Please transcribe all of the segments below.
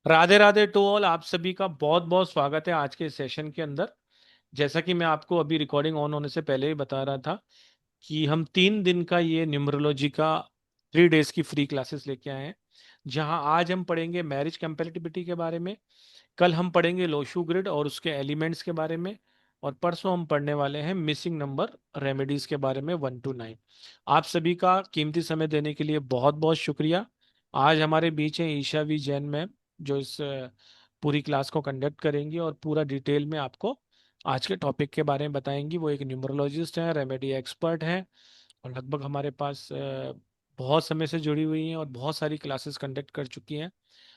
Radhe Radhe to all. आप सभी का बहुत बहुत स्वागत है आज के सेशन के अंदर। जैसा कि मैं आपको अभी रिकॉर्डिंग ऑन होने से पहले ही बता रहा था कि हम 3 दिन का ये न्यूमरोलॉजी का 3 डेज की फ्री क्लासेस लेके आए हैं। जहां आज हम पढ़ेंगे मैरिज कंपैटिबिलिटी के बारे में, कल हम पढ़ेंगे लोशू ग्रिड और उसके एलिमेंट्स के बारे में, और परसों हम पढ़ने वाले हैं मिसिंग नंबर रेमेडीज के बारे में 1 to 9। आप सभी का कीमती समय देने के लिए बहुत बहुत शुक्रिया। आज हमारे बीच हैं ईशा वी जैन मैम, जो इस पूरी क्लास को कंडक्ट करेंगी और पूरा डिटेल में आपको आज के टॉपिक के बारे में बताएंगी। वो एक न्यूमरोलॉजिस्ट हैं, रेमेडी एक्सपर्ट हैं, और लगभग हमारे पास बहुत समय से जुड़ी हुई हैं और बहुत सारी क्लासेस कंडक्ट कर चुकी हैं।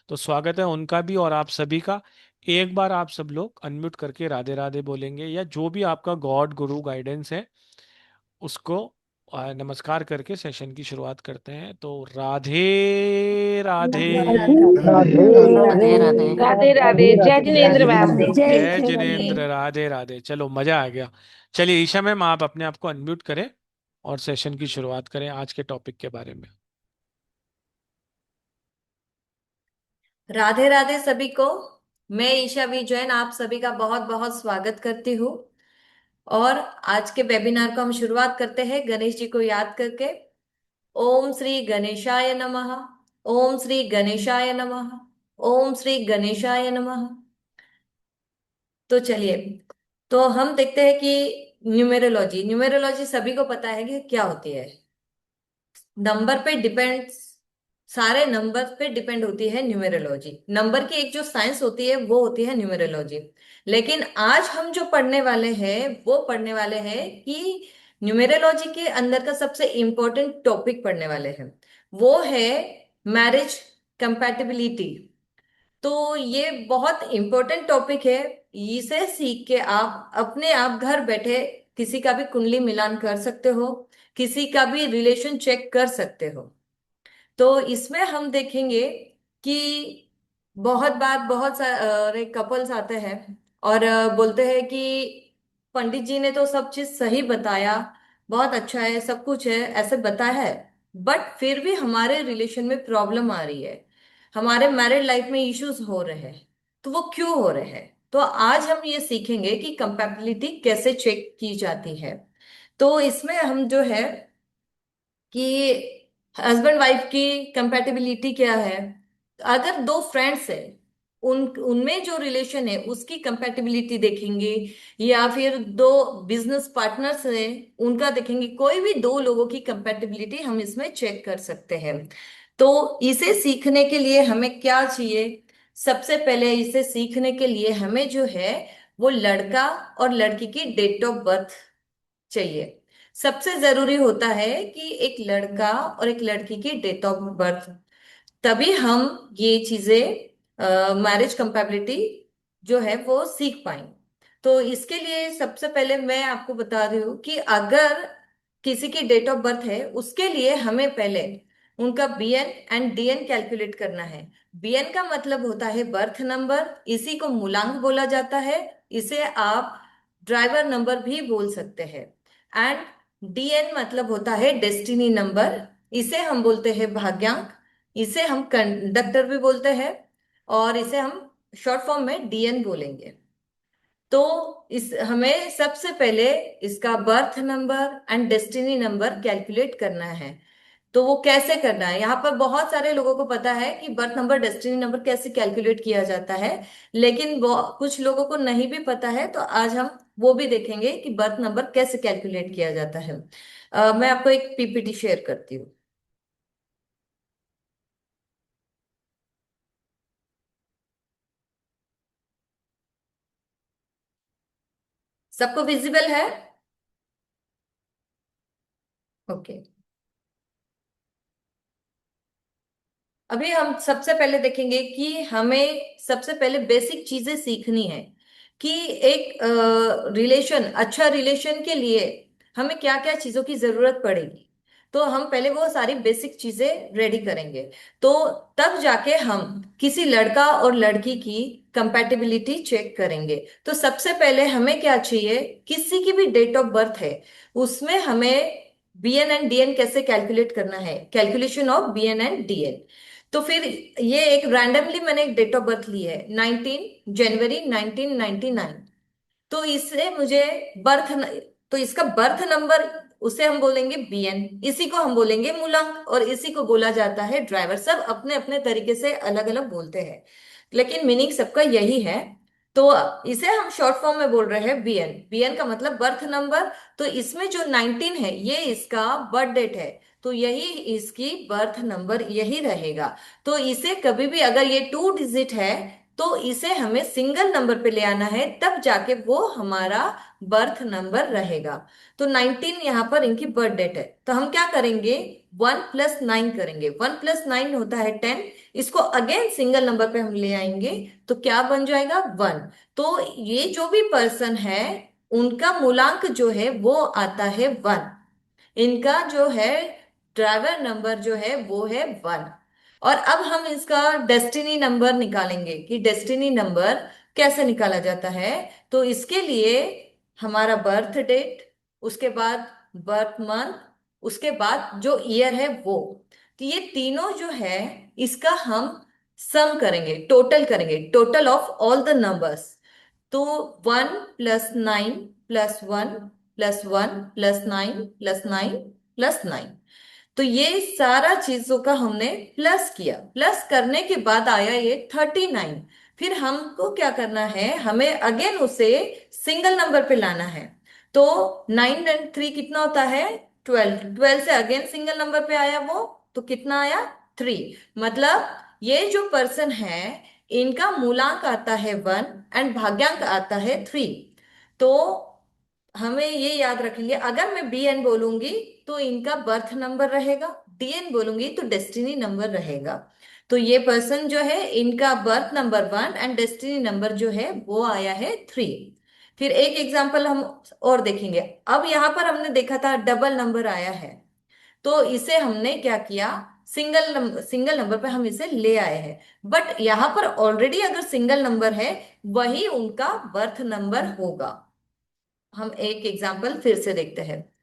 तो स्वागत है उनका भी और आप सभी का। एक बार आप सब लोग अनम्यूट करके राधे राधे बोलेंगे, या जो भी आपका गॉड गुरु गाइडेंस है उसको नमस्कार करके सेशन की शुरुआत करते हैं। तो राधे राधे। राधे राधे राधे राधे। राधे राधे राधे। जय राधे जिनेन्द्र मैम। जय जय जिनेंद्र। जिनेन्द्र, राधे राधे। चलो मजा आ गया। चलिए ईशा मैम, आप अपने आप को अनम्यूट करें और सेशन की शुरुआत करें आज के टॉपिक के बारे में। राधे राधे सभी को। मैं ईशा विजयन आप सभी का बहुत बहुत स्वागत करती हूँ। और आज के वेबिनार को हम शुरुआत करते हैं गणेश जी को याद करके। ओम श्री गणेशाय नमः। ओम श्री गणेशाय नमः। ओम श्री गणेशाय नमः। तो चलिए, तो हम देखते हैं कि न्यूमेरोलॉजी न्यूमेरोलॉजी सभी को पता है कि क्या होती है। नंबर पे डिपेंड, सारे नंबर पे डिपेंड होती है न्यूमेरोलॉजी। नंबर की एक जो साइंस होती है वो होती है न्यूमेरोलॉजी। लेकिन आज हम जो पढ़ने वाले हैं वो पढ़ने वाले हैं कि न्यूमेरोलॉजी के अंदर का सबसे इंपॉर्टेंट टॉपिक पढ़ने वाले हैं, वो है मैरिज कंपैटिबिलिटी। तो ये बहुत इंपॉर्टेंट टॉपिक है। इसे सीख के आप अपने आप घर बैठे किसी का भी कुंडली मिलान कर सकते हो, किसी का भी रिलेशन चेक कर सकते हो। तो इसमें हम देखेंगे कि बहुत बार बहुत सारे कपल्स आते हैं और बोलते हैं कि पंडित जी ने तो सब चीज सही बताया, बहुत अच्छा है, सब कुछ है, ऐसे बताया है, बट फिर भी हमारे रिलेशन में प्रॉब्लम आ रही है, हमारे मैरिड लाइफ में इश्यूज हो रहे हैं। तो वो क्यों हो रहे हैं? तो आज हम ये सीखेंगे कि कंपैटिबिलिटी कैसे चेक की जाती है। तो इसमें हम जो है कि हस्बैंड वाइफ की कंपैटिबिलिटी क्या है। अगर दो फ्रेंड्स है, उन उनमें जो रिलेशन है उसकी कंपैटिबिलिटी देखेंगे, या फिर दो बिजनेस पार्टनर्स हैं उनका देखेंगे। कोई भी दो लोगों की कंपैटिबिलिटी हम इसमें चेक कर सकते हैं। तो इसे सीखने के लिए हमें क्या चाहिए? सबसे पहले इसे सीखने के लिए हमें जो है वो लड़का और लड़की की डेट ऑफ बर्थ चाहिए। सबसे जरूरी होता है कि एक लड़का और एक लड़की की डेट ऑफ बर्थ, तभी हम ये चीजें मैरिज कंपैटिबिलिटी जो है वो सीख पाएंगे। तो इसके लिए सबसे पहले मैं आपको बता रही हूँ कि अगर किसी की डेट ऑफ बर्थ है उसके लिए हमें पहले उनका बीएन एंड डीएन कैलकुलेट करना है। बीएन का मतलब होता है बर्थ नंबर, इसी को मूलांक बोला जाता है। इसे आप ड्राइवर नंबर भी बोल सकते हैं। एंड डीएन मतलब होता है डेस्टिनी नंबर, इसे हम बोलते हैं भाग्यांक, इसे हम कंडक्टर भी बोलते हैं, और इसे हम शॉर्ट फॉर्म में डीएन बोलेंगे। तो इस हमें सबसे पहले इसका birth number and destiny number calculate करना है। तो वो कैसे करना है? यहाँ पर बहुत सारे लोगों को पता है कि बर्थ नंबर डेस्टिनी नंबर कैसे कैलकुलेट किया जाता है, लेकिन वो कुछ लोगों को नहीं भी पता है। तो आज हम वो भी देखेंगे कि बर्थ नंबर कैसे कैलकुलेट किया जाता है। मैं आपको एक पीपीटी शेयर करती हूँ। सबको विजिबल है? ओके। अभी हम सबसे पहले देखेंगे कि हमें सबसे पहले बेसिक चीजें सीखनी है कि एक रिलेशन, अच्छा रिलेशन के लिए हमें क्या क्या चीजों की जरूरत पड़ेगी। तो हम पहले वो सारी बेसिक चीजें रेडी करेंगे, तो तब जाके हम किसी लड़का और लड़की की कंपैटिबिलिटी चेक करेंगे। तो सबसे पहले हमें क्या चाहिए? किसी की भी डेट ऑफ बर्थ है उसमें हमें बीएन एंड डीएन कैसे कैलकुलेट करना है, calculation of BN and DN. तो फिर ये एक रैंडमली मैंने एक डेट ऑफ बर्थ ली है, 19 जनवरी 1999। तो इससे मुझे बर्थ न, तो इसका बर्थ नंबर, उसे हम बोलेंगे बीएन, इसी को हम बोलेंगे मूलांक, और इसी को बोला जाता है ड्राइवर। सब अपने अपने तरीके से अलग अलग बोलते हैं, लेकिन मीनिंग सबका यही है। तो इसे हम शॉर्ट फॉर्म में बोल रहे हैं बीएन। बीएन का मतलब बर्थ नंबर। तो इसमें जो 19 है ये इसका बर्थ डेट है, तो यही इसकी बर्थ नंबर यही रहेगा। तो इसे कभी भी अगर ये 2 डिजिट है तो इसे हमें सिंगल नंबर पे ले आना है, तब जाके वो हमारा बर्थ नंबर रहेगा। तो 19 यहाँ पर इनकी बर्थ डेट है, तो हम क्या करेंगे, 1+9 करेंगे। 1+9 होता है 10। इसको अगेन सिंगल नंबर पे हम ले आएंगे, तो क्या बन जाएगा, 1। तो ये जो भी पर्सन है उनका मूलांक जो है वो आता है 1। इनका जो है ड्राइवर नंबर जो है वो है 1। और अब हम इसका डेस्टिनी नंबर निकालेंगे कि डेस्टिनी नंबर कैसे निकाला जाता है। तो इसके लिए हमारा बर्थ डेट, उसके बाद बर्थ मंथ, उसके बाद जो ईयर है वो, तो ये तीनों जो है इसका हम सम करेंगे, टोटल करेंगे, total of all the numbers. तो 1+9+1+1+9+9+9। तो ये सारा चीजों का हमने प्लस किया, प्लस करने के बाद आया ये 39। फिर हमको क्या करना है, हमें अगेन उसे सिंगल नंबर पे लाना है। तो 9 एंड 3 कितना होता है, 12। 12 से अगेन सिंगल नंबर पे आया वो, तो कितना आया, 3। मतलब ये जो पर्सन है इनका मूलांक आता है 1 एंड भाग्यांक आता है 3। तो हमें ये याद रखेंगे, अगर मैं बी एन बोलूंगी तो इनका बर्थ नंबर रहेगा, डी एन बोलूंगी तो डेस्टिनी नंबर रहेगा। तो ये पर्सन जो है इनका birth number 1 and destiny number जो है वो आया है 3। फिर एक एग्जांपल हम और देखेंगे। अब यहाँ पर हमने देखा था डबल नंबर आया है, तो इसे हमने क्या किया, सिंगल नंबर पे हम इसे ले आए हैं। बट यहाँ पर ऑलरेडी अगर सिंगल नंबर है वही उनका बर्थ नंबर होगा। हम एक एग्जांपल फिर से देखते हैं।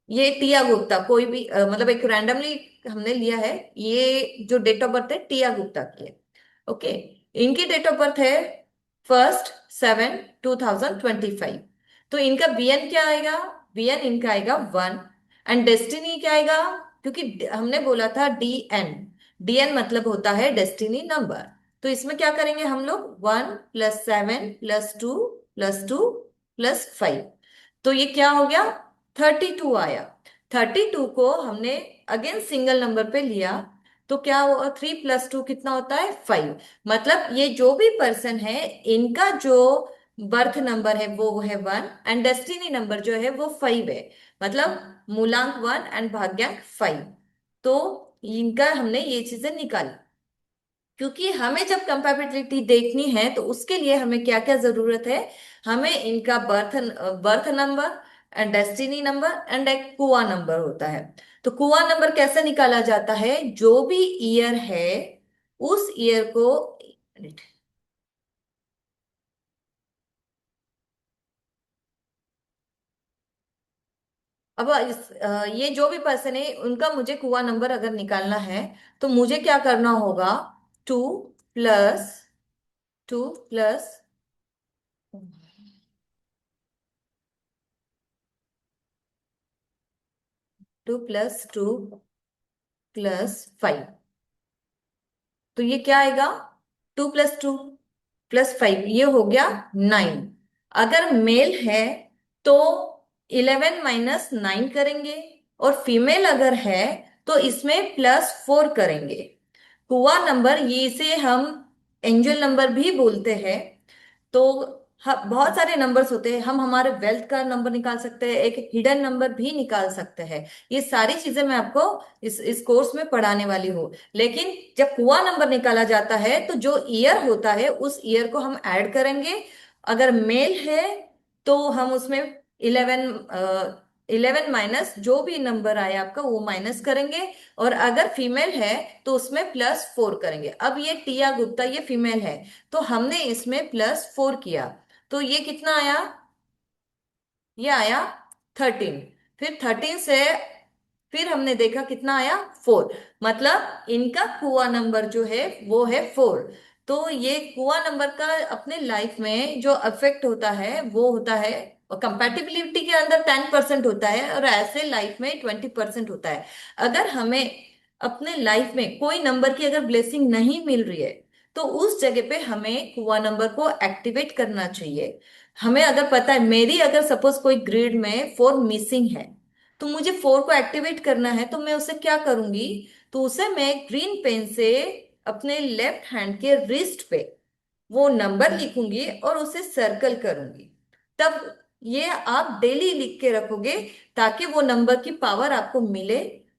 ये टिया गुप्ता, कोई भी मतलब एक रैंडमली हमने लिया है, ये जो डेट ऑफ बर्थ है टिया गुप्ता की है। ओके, इनकी डेट ऑफ बर्थ है 1st 7 2025। तो इनका बीएन क्या आएगा, बीएन इनका आएगा 1। एंड डेस्टिनी क्या आएगा, क्योंकि हमने बोला था डीएन, डीएन मतलब होता है डेस्टिनी नंबर। तो इसमें क्या करेंगे हम लोग, 1+7+2+2+5। तो ये क्या हो गया, 32 आया। 32 को हमने अगेन सिंगल नंबर पे लिया, तो क्या हुआ, 3+2 कितना होता है, 5। मतलब ये जो भी पर्सन है इनका जो बर्थ नंबर है वो है 1 एंड डेस्टिनी नंबर जो है वो 5 है। मतलब मूलांक 1 एंड भाग्यांक 5। तो इनका हमने ये चीजें निकाली। क्योंकि हमें जब कंपैटिबिलिटी देखनी है तो उसके लिए हमें क्या क्या जरूरत है, हमें इनका birth number and destiny number and एक कुआ नंबर होता है। तो कुआ नंबर कैसे निकाला जाता है, जो भी ईयर है उस ईयर को, अब ये जो भी पर्सन है उनका मुझे कुआ नंबर अगर निकालना है, तो मुझे क्या करना होगा, टू प्लस 2+, 2+2+5। तो ये क्या आएगा, 2+2+5, ये हो गया 9। अगर मेल है तो 11-9 करेंगे, और फीमेल अगर है तो इसमें +4 करेंगे। हुआ नंबर, ये इसे हम एंजल नंबर भी बोलते हैं। तो बहुत सारे नंबर्स होते हैं, हम हमारे वेल्थ का नंबर निकाल सकते हैं, एक हिडन नंबर भी निकाल सकते हैं। ये सारी चीजें मैं आपको इस कोर्स में पढ़ाने वाली हूँ। लेकिन जब कुआ नंबर निकाला जाता है तो जो ईयर होता है उस ईयर को हम ऐड करेंगे। अगर मेल है तो हम उसमें 11 माइनस जो भी नंबर आया आपका वो माइनस करेंगे। और अगर फीमेल है तो उसमें +4 करेंगे। अब ये टिया गुप्ता ये फीमेल है, तो हमने इसमें +4 किया, तो ये कितना आया, ये आया 13। फिर 13 से फिर हमने देखा कितना आया, 4। मतलब इनका कुआ नंबर जो है वो है 4। तो ये कुआ नंबर का अपने लाइफ में जो अफेक्ट होता है वो होता है, कंपैटिबिलिटी के अंदर 10% होता है और ऐसे लाइफ में 20% होता है। अगर हमें अपने लाइफ में कोई नंबर की अगर ब्लेसिंग नहीं मिल रही है तो उस जगह पे हमें कुआ नंबर को एक्टिवेट करना चाहिए। हमें अगर पता है मेरी अगर सपोज कोई ग्रिड में 4 मिसिंग है, तो मुझे 4 को एक्टिवेट करना है, तो मैं उसे क्या करूंगी, तो उसे मैं ग्रीन पेन से अपने लेफ्ट हैंड के रिस्ट पे वो नंबर लिखूंगी और उसे सर्कल करूंगी। तब ये आप डेली लिख के रखोगे ताकि वो नंबर की पावर आपको मिले।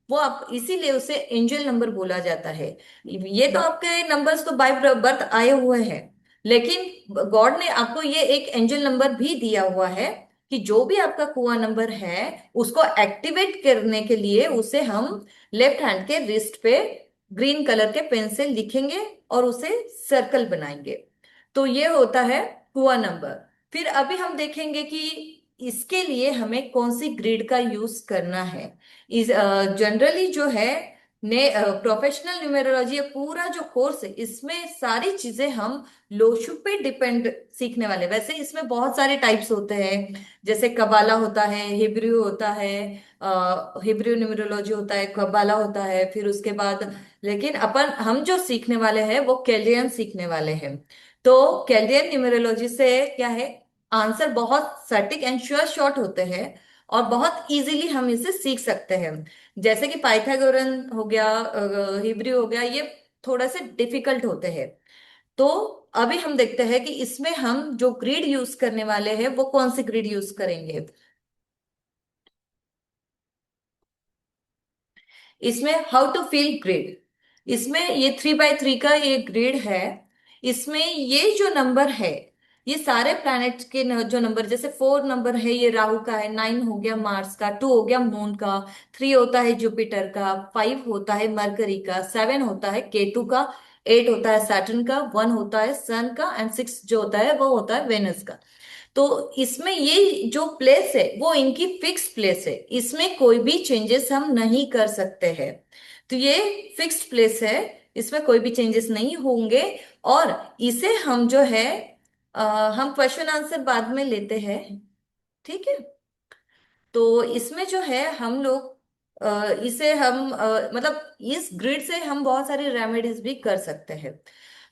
वो आप इसीलिए उसे एंजल नंबर बोला जाता है। ये तो आपके नंबर्स तो बाय बर्थ आए हुए हैं, लेकिन गॉड ने आपको ये एक एंजल नंबर भी दिया हुआ है कि जो भी आपका कुआ नंबर है उसको एक्टिवेट करने के लिए उसे हम लेफ्ट हैंड के रिस्ट पे ग्रीन कलर के पेन से लिखेंगे और उसे सर्कल बनाएंगे। तो ये होता है कुआ नंबर। फिर अभी हम देखेंगे कि इसके लिए हमें कौन सी ग्रिड का यूज करना है। इस जनरली जो है ने प्रोफेशनल न्यूमेरोलॉजी पूरा जो कोर्स है इसमें सारी चीजें हम लोशु पे डिपेंड सीखने वाले। वैसे इसमें बहुत सारे टाइप्स होते हैं, जैसे कबाला होता है, हिब्रू होता है, हिब्रू न्यूमेरोलॉजी होता है, कबाला होता है, फिर उसके बाद लेकिन अपन हम जो सीखने वाले हैं वो कैलियन सीखने वाले हैं। तो कैलियन न्यूमेरोलॉजी से क्या है, आंसर बहुत सटीक एंड श्योर शॉर्ट होते हैं और बहुत इजीली हम इसे सीख सकते हैं। जैसे कि पाइथागोरन हो गया, हिब्रू हो गया, ये थोड़ा से डिफिकल्ट होते हैं। तो अभी हम देखते हैं कि इसमें हम जो ग्रिड यूज करने वाले हैं वो कौन सी ग्रिड यूज करेंगे। इसमें हाउ टू फील ग्रिड, इसमें ये 3x3 का ये ग्रिड है। इसमें ये जो नंबर है ये सारे प्लैनेट्स के जो नंबर, जैसे 4 नंबर है ये राहु का है, 9 हो गया मार्स का, 2 हो गया मून का, 3 होता है जुपिटर का, 5 होता है मरकरी का, 7 होता है केतु का, 8 होता है सैटर्न का, 1 होता है सन का एंड 6 जो होता है वो होता है वेनस का। तो इसमें ये जो प्लेस है वो इनकी फिक्स प्लेस है, इसमें कोई भी चेंजेस हम नहीं कर सकते हैं। तो ये फिक्स प्लेस है, इसमें कोई भी चेंजेस नहीं होंगे। और इसे हम जो है हम क्वेश्चन आंसर बाद में लेते हैं, ठीक है। तो इसमें जो है हम लोग इसे हम मतलब इस ग्रिड से हम बहुत सारी रेमेडीज भी कर सकते हैं।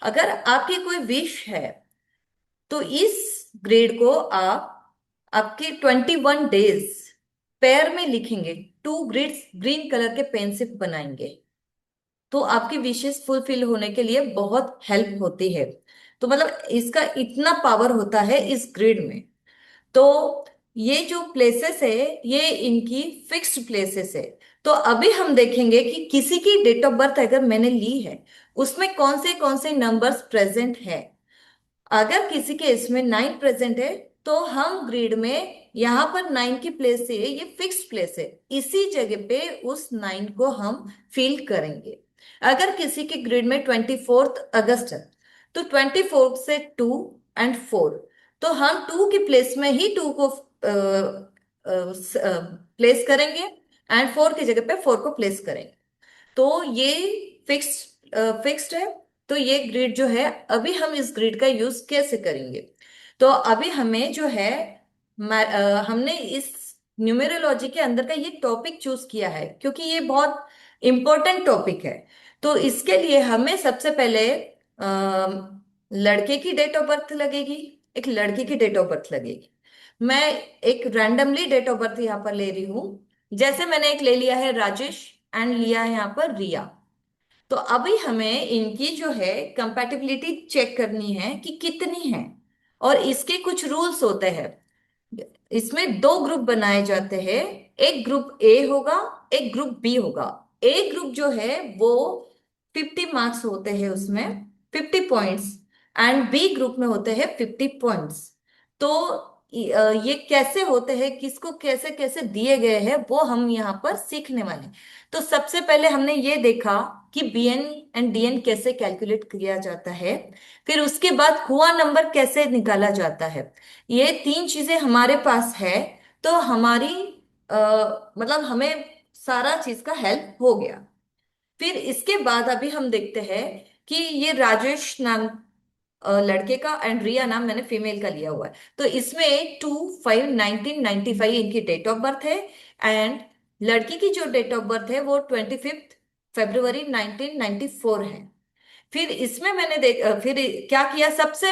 अगर आपकी कोई विश है तो इस ग्रेड को आप आपके 21 डेज पैर में लिखेंगे, 2 ग्रिड्स ग्रीन कलर के पेन से बनाएंगे, तो आपकी विशेष फुलफिल होने के लिए बहुत हेल्प होती है। तो मतलब इसका इतना पावर होता है इस ग्रिड में। तो ये जो प्लेसेस है ये इनकी फिक्स्ड प्लेसेस है। तो अभी हम देखेंगे कि किसी की डेट ऑफ बर्थ अगर मैंने ली है उसमें कौन से नंबर्स प्रेजेंट है। अगर किसी के इसमें 9 प्रेजेंट है तो हम ग्रिड में यहाँ पर 9 की प्लेस से ये फिक्स प्लेस है, इसी जगह पे उस 9 को हम फील करेंगे। अगर किसी के ग्रिड में 24 अगस्त है तो 24 से 2 और 4, तो हम 2 की प्लेस में ही 2 को प्लेस करेंगे एंड 4 की जगह पे 4 को प्लेस करेंगे। तो ये फिक्स्ड है। तो ये ग्रिड जो है अभी हम इस ग्रिड का यूज कैसे करेंगे। तो अभी हमें जो है हमने इस न्यूमेरोलॉजी के अंदर का ये टॉपिक चूज किया है क्योंकि ये बहुत इंपॉर्टेंट टॉपिक है। तो इसके लिए हमें सबसे पहले लड़के की डेट ऑफ बर्थ लगेगी, एक लड़की की डेट ऑफ बर्थ लगेगी। मैं एक रैंडमली डेट ऑफ बर्थ यहाँ पर ले रही हूँ। जैसे मैंने एक ले लिया है राजेश एंड लिया है यहाँ पर रिया। तो अभी हमें इनकी जो है कंपैटिबिलिटी चेक करनी है कि कितनी है। और इसके कुछ रूल्स होते हैं। इसमें 2 ग्रुप बनाए जाते हैं, एक ग्रुप ए होगा, एक ग्रुप बी होगा। ए ग्रुप जो है वो 50 मार्क्स होते हैं उसमें, 50 पॉइंट्स, एंड बी ग्रुप में होते हैं 50 पॉइंट्स। तो ये कैसे होते हैं, किसको कैसे कैसे दिए गए हैं वो हम यहाँ पर सीखने वाले हैं। तो सबसे पहले हमने ये देखा कि बीएन एंड डीएन कैसे कैलकुलेट किया जाता है। फिर उसके बाद कुआ नंबर कैसे निकाला जाता है। ये 3 चीजें हमारे पास है। तो हमारी मतलब हमें सारा चीज का हेल्प हो गया। फिर इसके बाद अभी हम देखते हैं कि ये राजेश नाम लड़के का एंड रिया नाम मैंने फीमेल का लिया हुआ है। तो इसमें 2/5/1995 इनकी डेट ऑफ बर्थ है। एंड लड़की की जो डेट ऑफ बर्थ है वो 25 फरवरी 1994 है। फिर इसमें मैंने फिर क्या किया, सबसे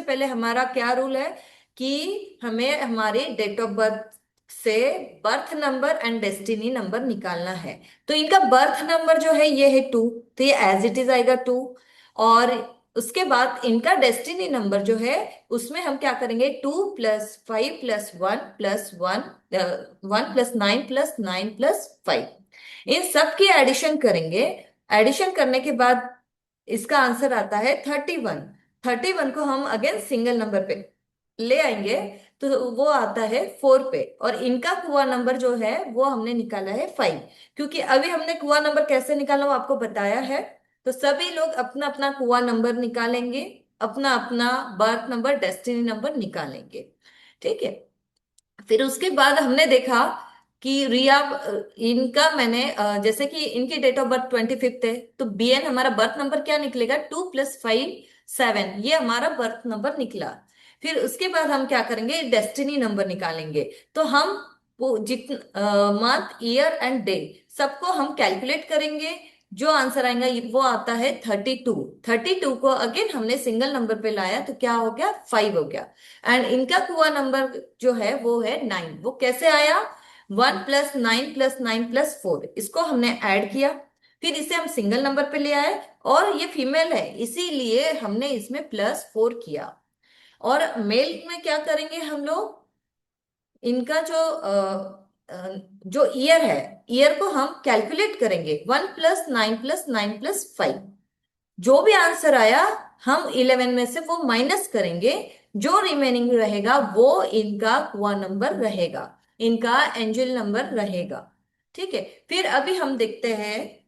पहले हमारा क्या रूल है कि हमें हमारे डेट ऑफ बर्थ से birth number and destiny number निकालना है। तो इनका बर्थ नंबर जो है ये है 2, तो ये एज इट इज आएगा 2। और उसके बाद इनका डेस्टिनी नंबर जो है उसमें हम क्या करेंगे, 2+5+1+1, 1+9+9+5, इन सब की एडिशन करेंगे। एडिशन करने के बाद इसका आंसर आता है 31। 31 को हम अगेन सिंगल नंबर पे ले आएंगे तो वो आता है 4 पे। और इनका कुआ नंबर जो है वो हमने निकाला है 5। क्योंकि अभी हमने कुआ नंबर कैसे निकाला वो आपको बताया है। तो सभी लोग अपना अपना कुआ नंबर निकालेंगे, अपना अपना बर्थ नंबर डेस्टिनी नंबर निकालेंगे। ठीक है। फिर उसके बाद हमने देखा कि रिया, इनका मैंने जैसे कि इनकी डेट ऑफ बर्थ 25 है, तो बीएन हमारा बर्थ नंबर क्या निकलेगा, 2+5 7, ये हमारा बर्थ नंबर निकला। फिर उसके बाद हम क्या करेंगे, डेस्टिनी नंबर निकालेंगे। तो हम वो मंथ ईयर एंड डे सबको हम कैलकुलेट करेंगे। जो आंसर आएगा वो आता है 32। 32 को अगेन हमने सिंगल नंबर पे लाया तो क्या हो गया, 5 हो गया। एंड इनका कुआ नंबर जो है वो है 9। वो कैसे आया, 1+9+9+4, इसको हमने ऐड किया। फिर इसे हम सिंगल नंबर पे ले आए, और ये फीमेल है इसीलिए हमने इसमें +4 किया। और मेल में क्या करेंगे हम लोग, इनका जो ईयर है, ईयर को हम कैलकुलेट करेंगे, 1+9+9+5। जो भी आंसर आया हम 11 में से वो माइनस करेंगे, जो रिमेनिंग रहेगा वो इनका कुआ नंबर रहेगा, इनका एंजल नंबर रहेगा। ठीक है। फिर अभी हम देखते हैं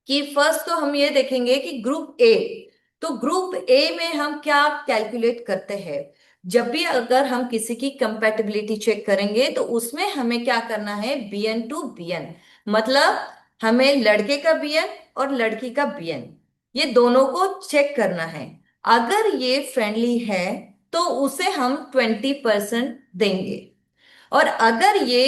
कि फर्स्ट तो हम ये देखेंगे कि ग्रुप ए। तो ग्रुप ए में हम क्या कैलकुलेट करते हैं, जब भी अगर हम किसी की कंपैटिबिलिटी चेक करेंगे तो उसमें हमें क्या करना है, बीएन टू बीएन, मतलब हमें लड़के का बीएन और लड़की का बीएन ये दोनों को चेक करना है। अगर ये फ्रेंडली है तो उसे हम 20% देंगे। और अगर ये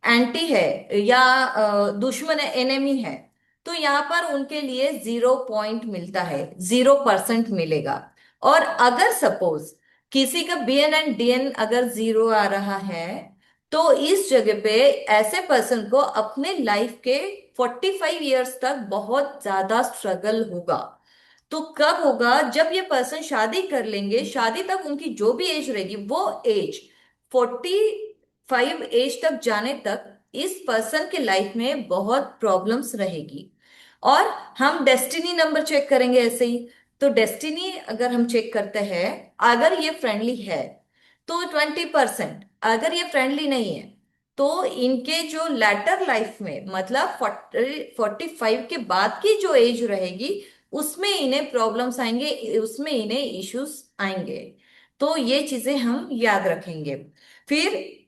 एंटी है या दुश्मन है, एनेमी है, तो यहाँ पर उनके लिए 0 पॉइंट मिलता है, 0% मिलेगा। और अगर सपोज किसी का बीएन एंड डीएन अगर 0 आ रहा है, तो इस जगह पे ऐसे पर्सन को अपने लाइफ के 45 इयर्स तक बहुत ज्यादा स्ट्रगल होगा। तो कब होगा, जब ये पर्सन शादी कर लेंगे, शादी तक उनकी जो भी एज रहेगी वो एज 45 एज तक जाने तक इस पर्सन के लाइफ में बहुत प्रॉब्लम्स रहेगी। और हम डेस्टिनी नंबर चेक करेंगे ऐसे ही। तो डेस्टिनी अगर हम चेक करते हैं, अगर ये फ्रेंडली है तो 20%, अगर ये फ्रेंडली नहीं है तो इनके जो लेटर लाइफ में, मतलब 45 के बाद की जो एज रहेगी उसमें इन्हें प्रॉब्लम्स आएंगे, उसमें इन्हें इश्यूज आएंगे। तो ये चीजें हम याद रखेंगे। फिर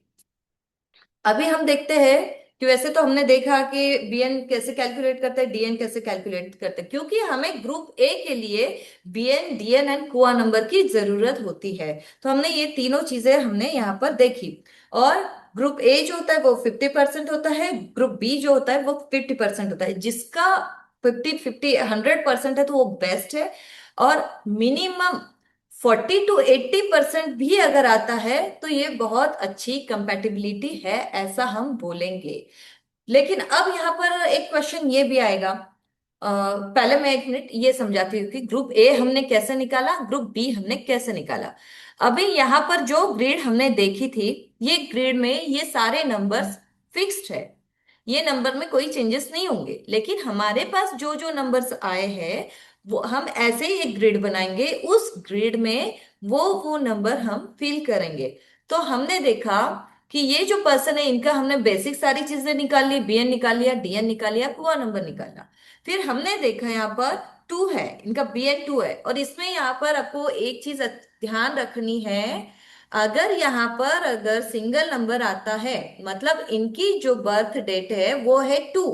अभी हम देखते हैं कि वैसे तो हमने देखा कि बीएन कैसे कैलकुलेट करते हैं, डीएन कैसे कैलकुलेट करते हैं, क्योंकि हमें ग्रुप ए के लिए BN DN and Kua number की जरूरत होती है। तो हमने ये तीनों चीजें हमने यहाँ पर देखी। और ग्रुप ए जो होता है वो 50% होता है, ग्रुप बी जो होता है वो 50% होता है। जिसका 50-50 100% है तो वो बेस्ट है। और मिनिमम 40 to 80% भी अगर आता है तो ये बहुत अच्छी कंपैटिबिलिटी है, ऐसा हम बोलेंगे। लेकिन अब यहाँ पर एक क्वेश्चन ये भी आएगा। पहले मैं एक मिनट ये समझाती हूँ कि ग्रुप ए हमने कैसे निकाला, ग्रुप बी हमने कैसे निकाला। अभी यहाँ पर जो ग्रेड हमने देखी थी, ये ग्रेड में ये सारे नंबर्स फिक्स्ड है, ये नंबर में कोई चेंजेस नहीं होंगे। लेकिन हमारे पास जो जो नंबर्स आए हैं वो हम ऐसे ही एक ग्रिड बनाएंगे, उस ग्रिड में वो नंबर हम फिल करेंगे। तो हमने देखा कि ये जो पर्सन है इनका हमने बेसिक सारी चीजें निकाल ली, बीएन निकाल लिया, डीएन निकाल लिया, कुआ नंबर निकाला। फिर हमने देखा यहाँ पर 2 है, इनका बीएन 2 है। और इसमें यहाँ पर आपको एक चीज ध्यान रखनी है, अगर यहाँ पर अगर सिंगल नंबर आता है, मतलब इनकी जो बर्थ डेट है वो है 2,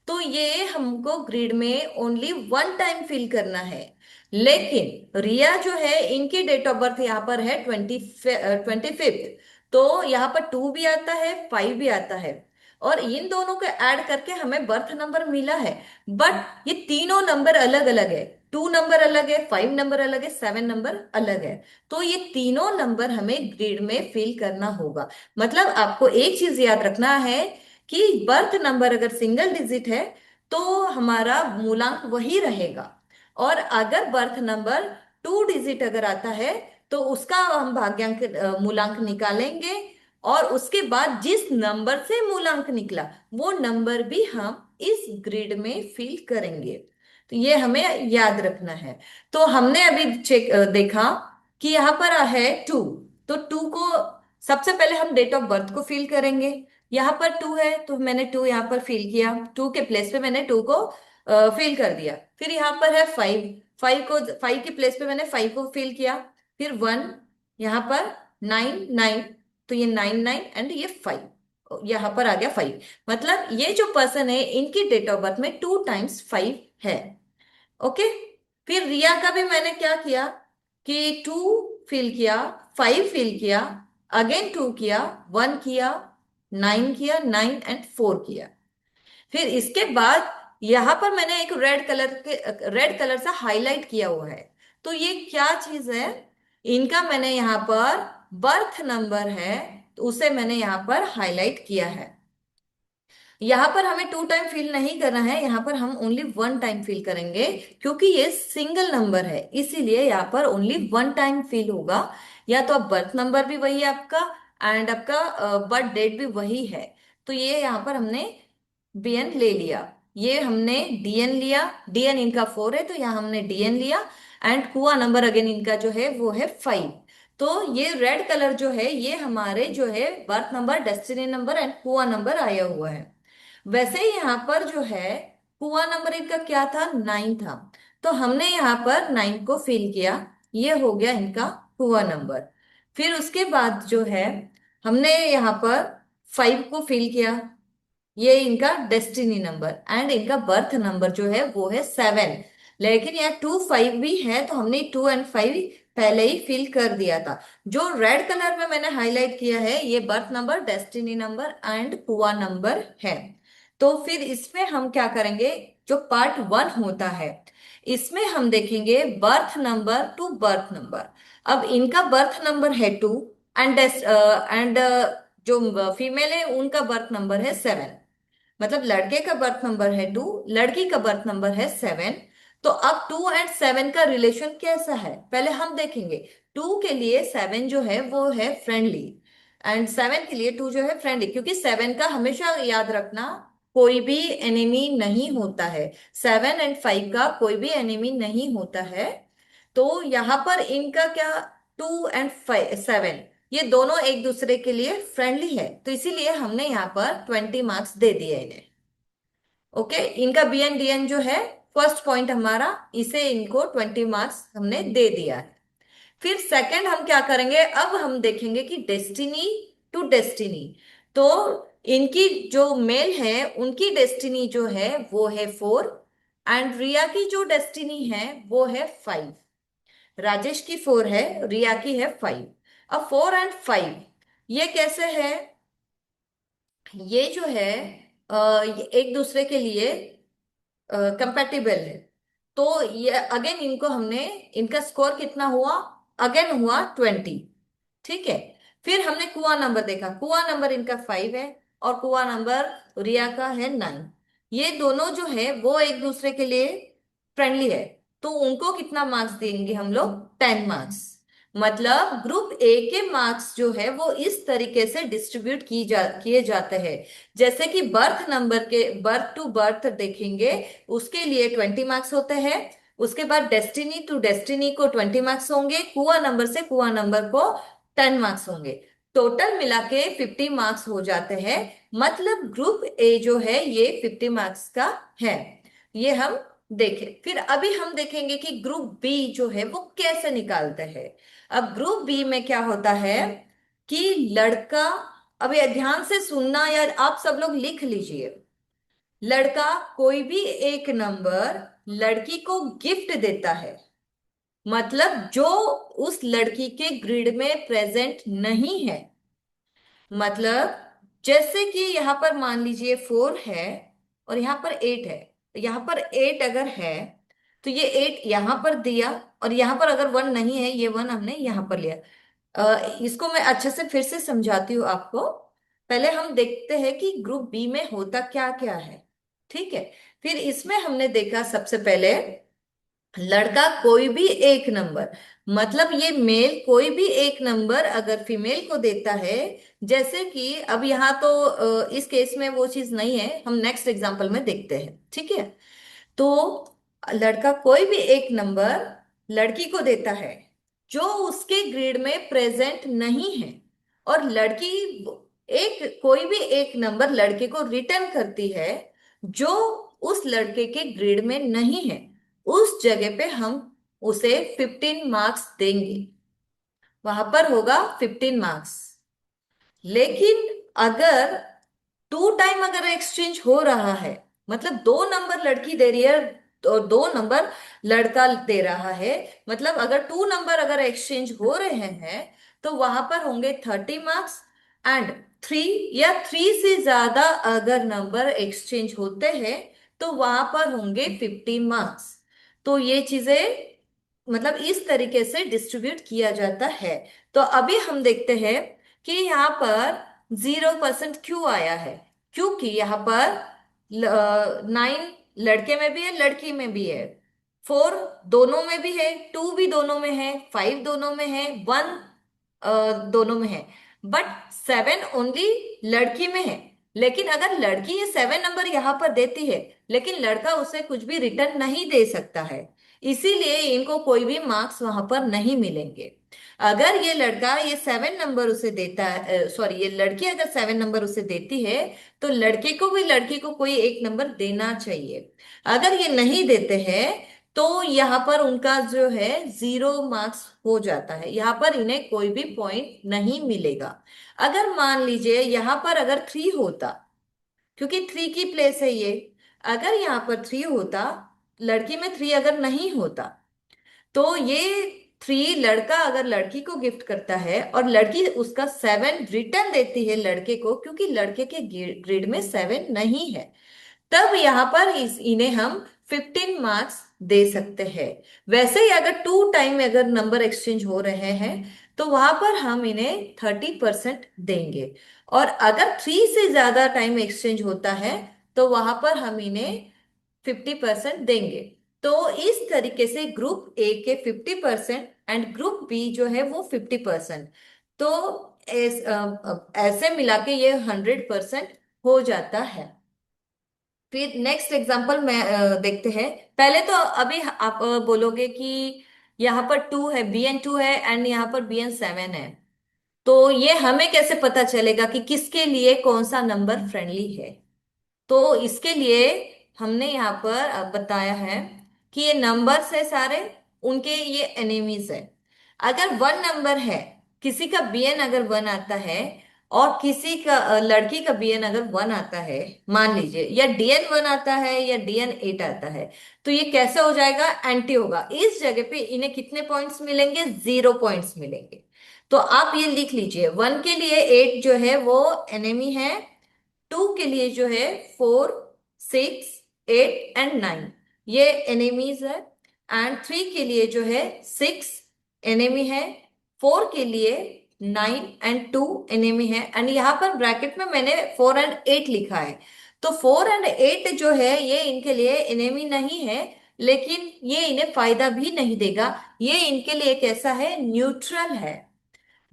तो ये हमको ग्रिड में ओनली वन टाइम फिल करना है। लेकिन रिया जो है, इनकी डेट ऑफ बर्थ यहाँ पर है 25th, तो यहाँ पर 2 भी आता है, 5 भी आता है, और इन दोनों को ऐड करके हमें बर्थ नंबर मिला है। बट ये तीनों नंबर अलग अलग है। 2 नंबर अलग है, 5 नंबर अलग है, 7 नंबर अलग है। तो ये तीनों नंबर हमें ग्रिड में फिल करना होगा। मतलब आपको एक चीज याद रखना है कि बर्थ नंबर अगर सिंगल डिजिट है तो हमारा मूलांक वही रहेगा, और अगर बर्थ नंबर 2 डिजिट अगर आता है तो उसका हम भाग्यांक मूलांक निकालेंगे, और उसके बाद जिस नंबर से मूलांक निकला वो नंबर भी हम इस ग्रिड में फिल करेंगे। तो ये हमें याद रखना है। तो हमने अभी देखा कि यहाँ पर है 2, तो 2 को सबसे पहले हम डेट ऑफ बर्थ को फिल करेंगे। यहाँ पर 2 है तो मैंने 2 यहाँ पर फिल किया, 2 के प्लेस पे मैंने 2 को फिल कर दिया। फिर यहाँ पर है 5, 5 के प्लेस पे मैंने 5 को फिल किया। फिर 1, यहाँ पर 9, 9, तो ये 9, 9 एंड ये 5, यहाँ पर आ गया 5। मतलब ये जो पर्सन है इनकी डेट ऑफ बर्थ में 2 टाइम्स 5 है। ओके। फिर रिया का भी मैंने क्या किया कि 2 फिल किया, 5 फिल किया, अगेन 2 किया, 1 किया, 9 किया, 9 एंड 4 किया। फिर इसके बाद यहां पर मैंने एक रेड कलर से हाईलाइट किया हुआ है। तो ये क्या चीज है, इनका मैंने यहाँ पर बर्थ नंबर है, तो उसे मैंने यहाँ पर हाईलाइट किया है। यहाँ पर हमें 2 टाइम फिल नहीं करना है, यहाँ पर हम ओनली 1 टाइम फिल करेंगे, क्योंकि ये सिंगल नंबर है इसीलिए यहाँ पर ओनली 1 टाइम फिल होगा। या तो अब बर्थ नंबर भी वही है आपका, एंड आपका बर्थ डेट भी वही है। तो ये यहाँ पर हमने बीएन ले लिया, ये हमने डीएन लिया। डीएन इनका 4 है तो यहाँ हमने डीएन लिया, एंड कुआ नंबर अगेन इनका जो है वो है 5। तो ये रेड कलर जो है ये हमारे जो है birth number, destiny number and Kua number आया हुआ है। वैसे ही यहाँ पर जो है कुआ नंबर इनका क्या था, 9 था, तो हमने यहाँ पर 9 को फिल किया, ये हो गया इनका कुआ नंबर। फिर उसके बाद जो है हमने यहाँ पर 5 को फिल किया, ये इनका डेस्टिनी नंबर, एंड इनका बर्थ नंबर जो है वो है 7। लेकिन यहाँ 2, 5 भी है तो हमने 2 एंड 5 पहले ही फिल कर दिया था। जो रेड कलर में मैंने हाईलाइट किया है ये birth number, destiny number and Kua number है। तो फिर इसमें हम क्या करेंगे, जो पार्ट 1 होता है इसमें हम देखेंगे birth number two birth number. अब इनका बर्थ नंबर है 2, एंड जो फीमेल है उनका बर्थ नंबर है 7। मतलब लड़के का बर्थ नंबर है 2, लड़की का बर्थ नंबर है 7। तो अब 2 एंड 7 का रिलेशन कैसा है पहले हम देखेंगे। 2 के लिए 7 जो है वो है फ्रेंडली, एंड 7 के लिए 2 जो है फ्रेंडली, क्योंकि 7 का हमेशा याद रखना कोई भी एनिमी नहीं होता है। 7 एंड 5 का कोई भी एनिमी नहीं होता है। तो यहाँ पर इनका क्या, 2 एंड 7 ये दोनों एक दूसरे के लिए फ्रेंडली है, तो इसीलिए हमने यहाँ पर 20 मार्क्स दे दिए इन्हें। ओके, इनका बीएन डीएन जो है फर्स्ट पॉइंट हमारा, इसे इनको 20 मार्क्स हमने दे दिया है। फिर सेकंड हम क्या करेंगे, अब हम देखेंगे कि डेस्टिनी टू डेस्टिनी। तो इनकी जो मेल है उनकी डेस्टिनी जो है वो है 4, एंड रिया की जो डेस्टिनी है वो है 5। राजेश की 4 है, रिया की है 5। अब 4 एंड 5 ये कैसे है, ये जो है ये एक दूसरे के लिए कंपेटिबल है। तो ये अगेन इनको हमने, इनका स्कोर कितना हुआ, अगेन हुआ 20। ठीक है। फिर हमने कुआ नंबर देखा, कुआ नंबर इनका 5 है और कुआ नंबर रिया का है 9। ये दोनों जो है वो एक दूसरे के लिए फ्रेंडली है, तो उनको कितना मार्क्स देंगे हम लोग, 10 मार्क्स। मतलब ग्रुप ए के मार्क्स जो है वो इस तरीके से डिस्ट्रीब्यूट किए जाते हैं। जैसे कि बर्थ नंबर के बर्थ टू बर्थ देखेंगे, उसके लिए 20 मार्क्स होते हैं। उसके बाद डेस्टिनी टू डेस्टिनी को 20 मार्क्स होंगे, कुआ नंबर से कुआ नंबर को 10 मार्क्स होंगे। टोटल मिला के 50 मार्क्स हो जाते हैं। मतलब ग्रुप ए जो है ये 50 मार्क्स का है। ये हम देखिए, फिर अभी हम देखेंगे कि ग्रुप बी जो है वो कैसे निकालते हैं। अब ग्रुप बी में क्या होता है कि लड़का, अभी ध्यान से सुनना या आप सब लोग लिख लीजिए। लड़का कोई भी एक नंबर लड़की को गिफ्ट देता है, मतलब जो उस लड़की के ग्रिड में प्रेजेंट नहीं है। मतलब जैसे कि यहां पर मान लीजिए 4 है और यहां पर 8 है। यहां पर 8 अगर है तो ये 8 यहां पर दिया, और यहां पर अगर 1 नहीं है, ये 1 हमने यहां पर लिया। इसको मैं अच्छे से फिर से समझाती हूँ आपको। पहले हम देखते हैं कि ग्रुप बी में होता क्या क्या है। ठीक है। फिर इसमें हमने देखा सबसे पहले लड़का कोई भी एक नंबर, मतलब ये मेल कोई भी एक नंबर अगर फीमेल को देता है। जैसे कि अब यहाँ तो इस केस में वो चीज नहीं है, हम नेक्स्ट एग्जांपल में देखते हैं। ठीक है। तो लड़का कोई भी एक नंबर लड़की को देता है जो उसके ग्रिड में प्रेजेंट नहीं है, और लड़की एक कोई भी एक नंबर लड़के को रिटर्न करती है जो उस लड़के के ग्रिड में नहीं है। उस जगह पे हम उसे 15 मार्क्स देंगे, वहां पर होगा 15 मार्क्स। लेकिन अगर टू टाइम अगर एक्सचेंज हो रहा है, मतलब दो नंबर लड़की दे रही है और दो नंबर लड़का दे रहा है, मतलब अगर टू नंबर अगर एक्सचेंज हो रहे हैं तो वहां पर होंगे 30 मार्क्स। एंड थ्री या थ्री से ज्यादा अगर नंबर एक्सचेंज होते हैं तो वहां पर होंगे 50 मार्क्स। तो ये चीजें मतलब इस तरीके से डिस्ट्रीब्यूट किया जाता है। तो अभी हम देखते हैं कि यहाँ पर 0% क्यों आया है। क्योंकि यहाँ पर 9 लड़के में भी है लड़की में भी है, 4 दोनों में भी है, 2 भी दोनों में है, 5 दोनों में है, 1 दोनों में है। बट 7 ओनली लड़की में है। लेकिन अगर लड़की ये 7 नंबर यहाँ पर देती है लेकिन लड़का उसे कुछ भी रिटर्न नहीं दे सकता है, इसीलिए इनको कोई भी मार्क्स वहां पर नहीं मिलेंगे। अगर ये लड़का ये 7 नंबर उसे देता है, सॉरी ये लड़की अगर 7 नंबर उसे देती है तो लड़के को भी लड़की को कोई एक नंबर देना चाहिए। अगर ये नहीं देते हैं तो यहाँ पर उनका जो है 0 मार्क्स हो जाता है, यहाँ पर इन्हें कोई भी पॉइंट नहीं मिलेगा। अगर मान लीजिए यहाँ पर अगर 3 होता, क्योंकि 3 की प्लेस है ये, अगर यहाँ पर 3 होता, लड़की में 3 अगर नहीं होता, तो ये 3 लड़का अगर लड़की को गिफ्ट करता है और लड़की उसका 7 रिटर्न देती है लड़के को, क्योंकि लड़के के ग्रिड में 7 नहीं है, तब यहाँ पर इन्हें हम 15 मार्क्स दे सकते हैं। वैसे ही अगर टू टाइम में अगर नंबर एक्सचेंज हो रहे हैं तो वहां पर हम इन्हें 30% देंगे। और अगर 3 से ज्यादा टाइम एक्सचेंज होता है तो वहां पर हम इन्हें 50% देंगे। तो इस तरीके से ग्रुप ए के 50% एंड ग्रुप बी जो है वो 50%। तो ऐसे मिला के ये 100% हो जाता है। फिर नेक्स्ट एग्जांपल में देखते हैं। पहले तो अभी आप बोलोगे कि यहाँ पर 2 है, bn 2 है एंड यहाँ पर bn 7 है, तो ये हमें कैसे पता चलेगा कि किसके लिए कौन सा नंबर फ्रेंडली है। तो इसके लिए हमने यहाँ पर बताया है कि ये नंबर्स है सारे, उनके ये एनिमीज है। अगर 1 नंबर है, किसी का बीएन अगर 1 आता है और किसी का लड़की का बीएन अगर 1 आता है, मान लीजिए, या डीएन 1 आता है या डीएन 8 आता है, तो ये कैसे हो जाएगा, एंटी होगा। इस जगह पे इन्हें कितने पॉइंट्स मिलेंगे, 0 पॉइंट्स मिलेंगे। तो आप ये लिख लीजिए, 1 के लिए 8 जो है वो एनिमी है, 2 के लिए जो है 4, 6, 8 एंड 9 ये एनिमीज है, एंड 3 के लिए जो है 6 एनिमी है, 4 के लिए 9 एंड 2 एनिमी है, एंड यहाँ पर ब्रैकेट में मैंने 4 एंड 8 लिखा है। तो 4 एंड 8 जो है ये इनके लिए एनिमी नहीं है, लेकिन ये इन्हें फायदा भी नहीं देगा। ये इनके लिए कैसा है, न्यूट्रल है,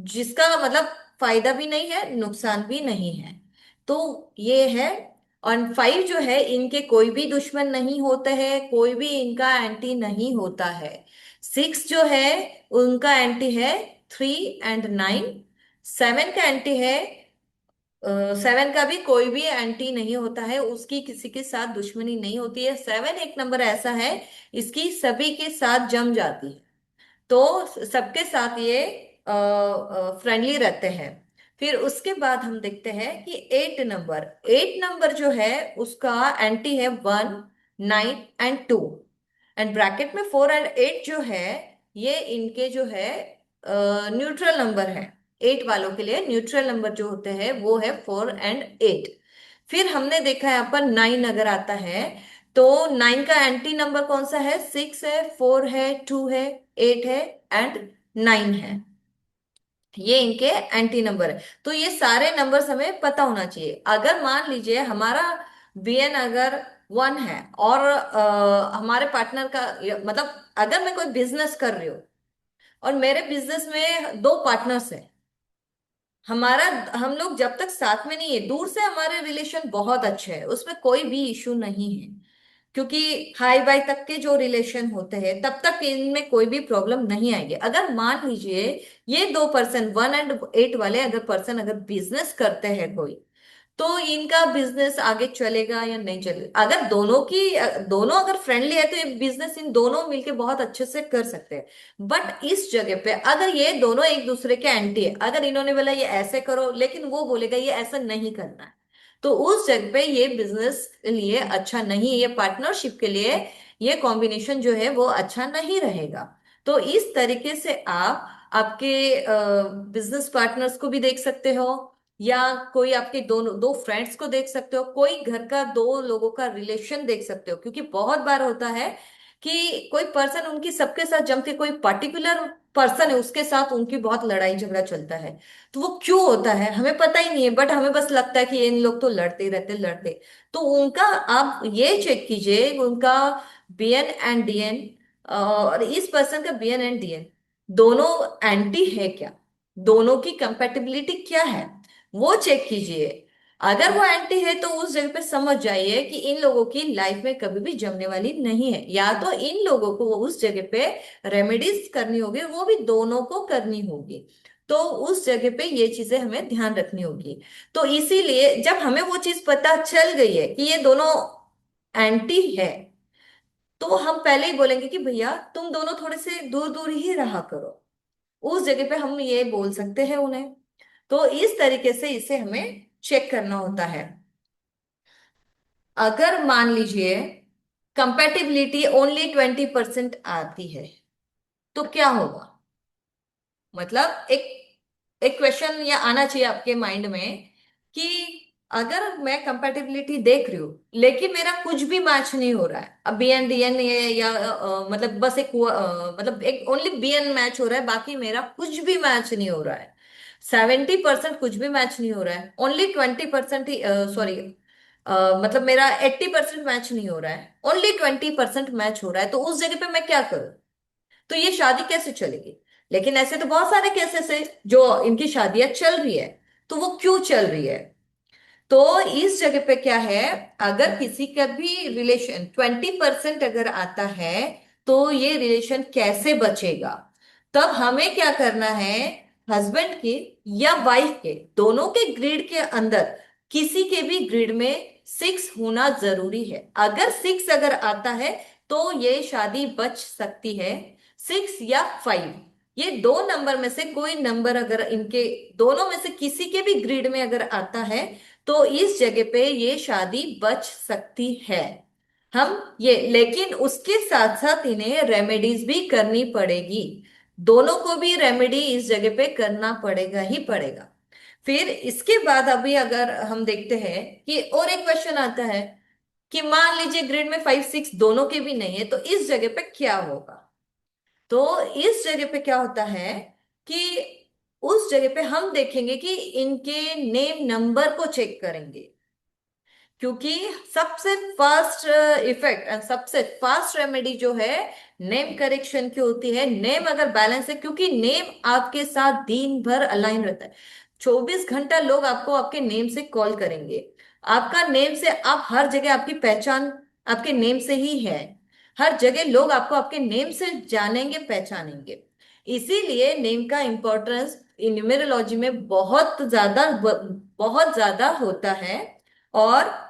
जिसका मतलब फायदा भी नहीं है नुकसान भी नहीं है। तो ये है। और 5 जो है इनके कोई भी दुश्मन नहीं होते हैं, कोई भी इनका एंटी नहीं होता है। 6 जो है उनका एंटी है 3 एंड 9, 7 का एंटी है सेवन का भी कोई भी एंटी नहीं होता है, उसकी किसी के साथ दुश्मनी नहीं होती है। सेवन एक नंबर ऐसा है, इसकी सभी के साथ जम जाती है, तो सबके साथ ये फ्रेंडली रहते हैं। फिर उसके बाद हम देखते हैं कि एट नंबर, एट नंबर जो है उसका एंटी है one, nine and two. And bracket में फोर एंड एट जो है, ये इनके जो है न्यूट्रल नंबर है। एट वालों के लिए न्यूट्रल नंबर जो होते हैं वो है फोर एंड एट। फिर हमने देखा यहाँ पर नाइन अगर आता है, तो नाइन का एंटी नंबर कौन सा है? सिक्स है, फोर है, टू है, एट है एंड नाइन है। ये इनके एंटी नंबर है। तो ये सारे नंबर्स हमें पता होना चाहिए। अगर मान लीजिए हमारा बीएन अगर वन है और हमारे पार्टनर का मतलब अगर मैं कोई बिजनेस कर रही हूँ और मेरे बिजनेस में दो पार्टनर्स हैं, हमारा हम लोग जब तक साथ में नहीं है, दूर से हमारे रिलेशन बहुत अच्छे हैं, उसमें कोई भी इशू नहीं है, क्योंकि हाई बाई तक के जो रिलेशन होते हैं तब तक इनमें कोई भी प्रॉब्लम नहीं आएगी। अगर मान लीजिए ये दो पर्सन वन एंड एट वाले अगर पर्सन अगर बिजनेस करते हैं कोई, तो इनका बिजनेस आगे चलेगा या नहीं चलेगा? अगर दोनों अगर फ्रेंडली है तो ये बिजनेस इन दोनों मिलके बहुत अच्छे से कर सकते हैं। बट इस जगह पे अगर ये दोनों एक दूसरे के एंटी है, अगर इन्होंने बोला ये ऐसे करो लेकिन वो बोलेगा ये ऐसा नहीं करना है, तो उस जगह पे ये बिजनेस के लिए अच्छा नहीं है, ये पार्टनरशिप के लिए ये कॉम्बिनेशन जो है वो अच्छा नहीं रहेगा। तो इस तरीके से आप आपके बिजनेस पार्टनर्स को भी देख सकते हो, या कोई आपके दोनों दो फ्रेंड्स को देख सकते हो, कोई घर का दो लोगों का रिलेशन देख सकते हो। क्योंकि बहुत बार होता है कि कोई पर्सन उनकी सबके साथ जमते, कोई पर्टिकुलर पर्सन है उसके साथ उनकी बहुत लड़ाई झगड़ा चलता है। तो वो क्यों होता है हमें पता ही नहीं है, बट हमें बस लगता है कि इन लोग तो लड़ते रहते लड़ते। तो उनका आप ये चेक कीजिए उनका बीएन एंड डीएन, और इस पर्सन का बीएन एंड डीएन दोनों एंटी है क्या, दोनों की कंपेटिबिलिटी क्या है, वो चेक कीजिए। अगर वो एंटी है तो उस जगह पे समझ जाइए कि इन लोगों की लाइफ में कभी भी जमने वाली नहीं है, या तो इन लोगों को उस जगह पे रेमेडीज करनी होगी, वो भी दोनों को करनी होगी। तो उस जगह पे ये चीजें हमें ध्यान रखनी होगी। तो इसीलिए जब हमें वो चीज पता चल गई है कि ये दोनों एंटी है, तो हम पहले ही बोलेंगे कि भैया तुम दोनों थोड़े से दूर दूर ही रहा करो। उस जगह पे हम ये बोल सकते हैं उन्हें। तो इस तरीके से इसे हमें चेक करना होता है। अगर मान लीजिए कंपेटिबिलिटी ओनली 20% आती है, तो क्या होगा? मतलब एक क्वेश्चन ये आना चाहिए आपके माइंड में कि अगर मैं कंपैटिबिलिटी देख रही हूँ लेकिन मेरा कुछ भी मैच नहीं हो रहा है, अब बी एन डी एन ये या मतलब बस मतलब एक ओनली बी एन मैच हो रहा है, बाकी मेरा कुछ भी मैच नहीं हो रहा है। 70% कुछ भी मैच नहीं हो रहा है, ओनली 20% ही सॉरी, मतलब मेरा 80% मैच नहीं हो रहा है, ओनली 20% मैच हो रहा है, तो उस जगह पे मैं क्या करूं? तो ये शादी कैसे चलेगी? लेकिन ऐसे तो बहुत सारे केसेस है जो इनकी शादियां चल रही है। तो वो क्यों चल रही है? तो इस जगह पे क्या है, अगर किसी का भी रिलेशन 20% अगर आता है, तो ये रिलेशन कैसे बचेगा? तब हमें क्या करना है, हस्बैंड के या वाइफ के दोनों के ग्रिड के अंदर किसी के भी ग्रिड में सिक्स होना जरूरी है। अगर सिक्स अगर आता है तो ये शादी बच सकती है। सिक्स या फाइव, ये दो नंबर में से कोई नंबर अगर इनके दोनों में से किसी के भी ग्रिड में अगर आता है, तो इस जगह पे ये शादी बच सकती है। हम ये, लेकिन उसके साथ साथ इन्हें रेमेडीज भी करनी पड़ेगी। दोनों को भी रेमेडी इस जगह पे करना पड़ेगा ही पड़ेगा। फिर इसके बाद अभी अगर हम देखते हैं कि और एक क्वेश्चन आता है कि मान लीजिए ग्रिड में फाइव सिक्स दोनों के भी नहीं है, तो इस जगह पे क्या होगा? तो इस जगह पे क्या होता है कि उस जगह पे हम देखेंगे कि इनके नेम नंबर को चेक करेंगे। क्योंकि सबसे फास्ट इफेक्ट एंड सबसे फास्ट रेमेडी जो है नेम करेक्शन की होती है। नेम अगर बैलेंस है, क्योंकि नेम आपके साथ दिन भर अलाइन रहता है, 24 घंटा लोग आपको आपके नेम से कॉल करेंगे। आपका नेम से आप हर जगह, आपकी पहचान आपके नेम से ही है। हर जगह लोग आपको आपके नेम से जानेंगे, पहचानेंगे। इसीलिए नेम का इम्पोर्टेंस न्यूमेरोलॉजी में बहुत ज्यादा होता है। और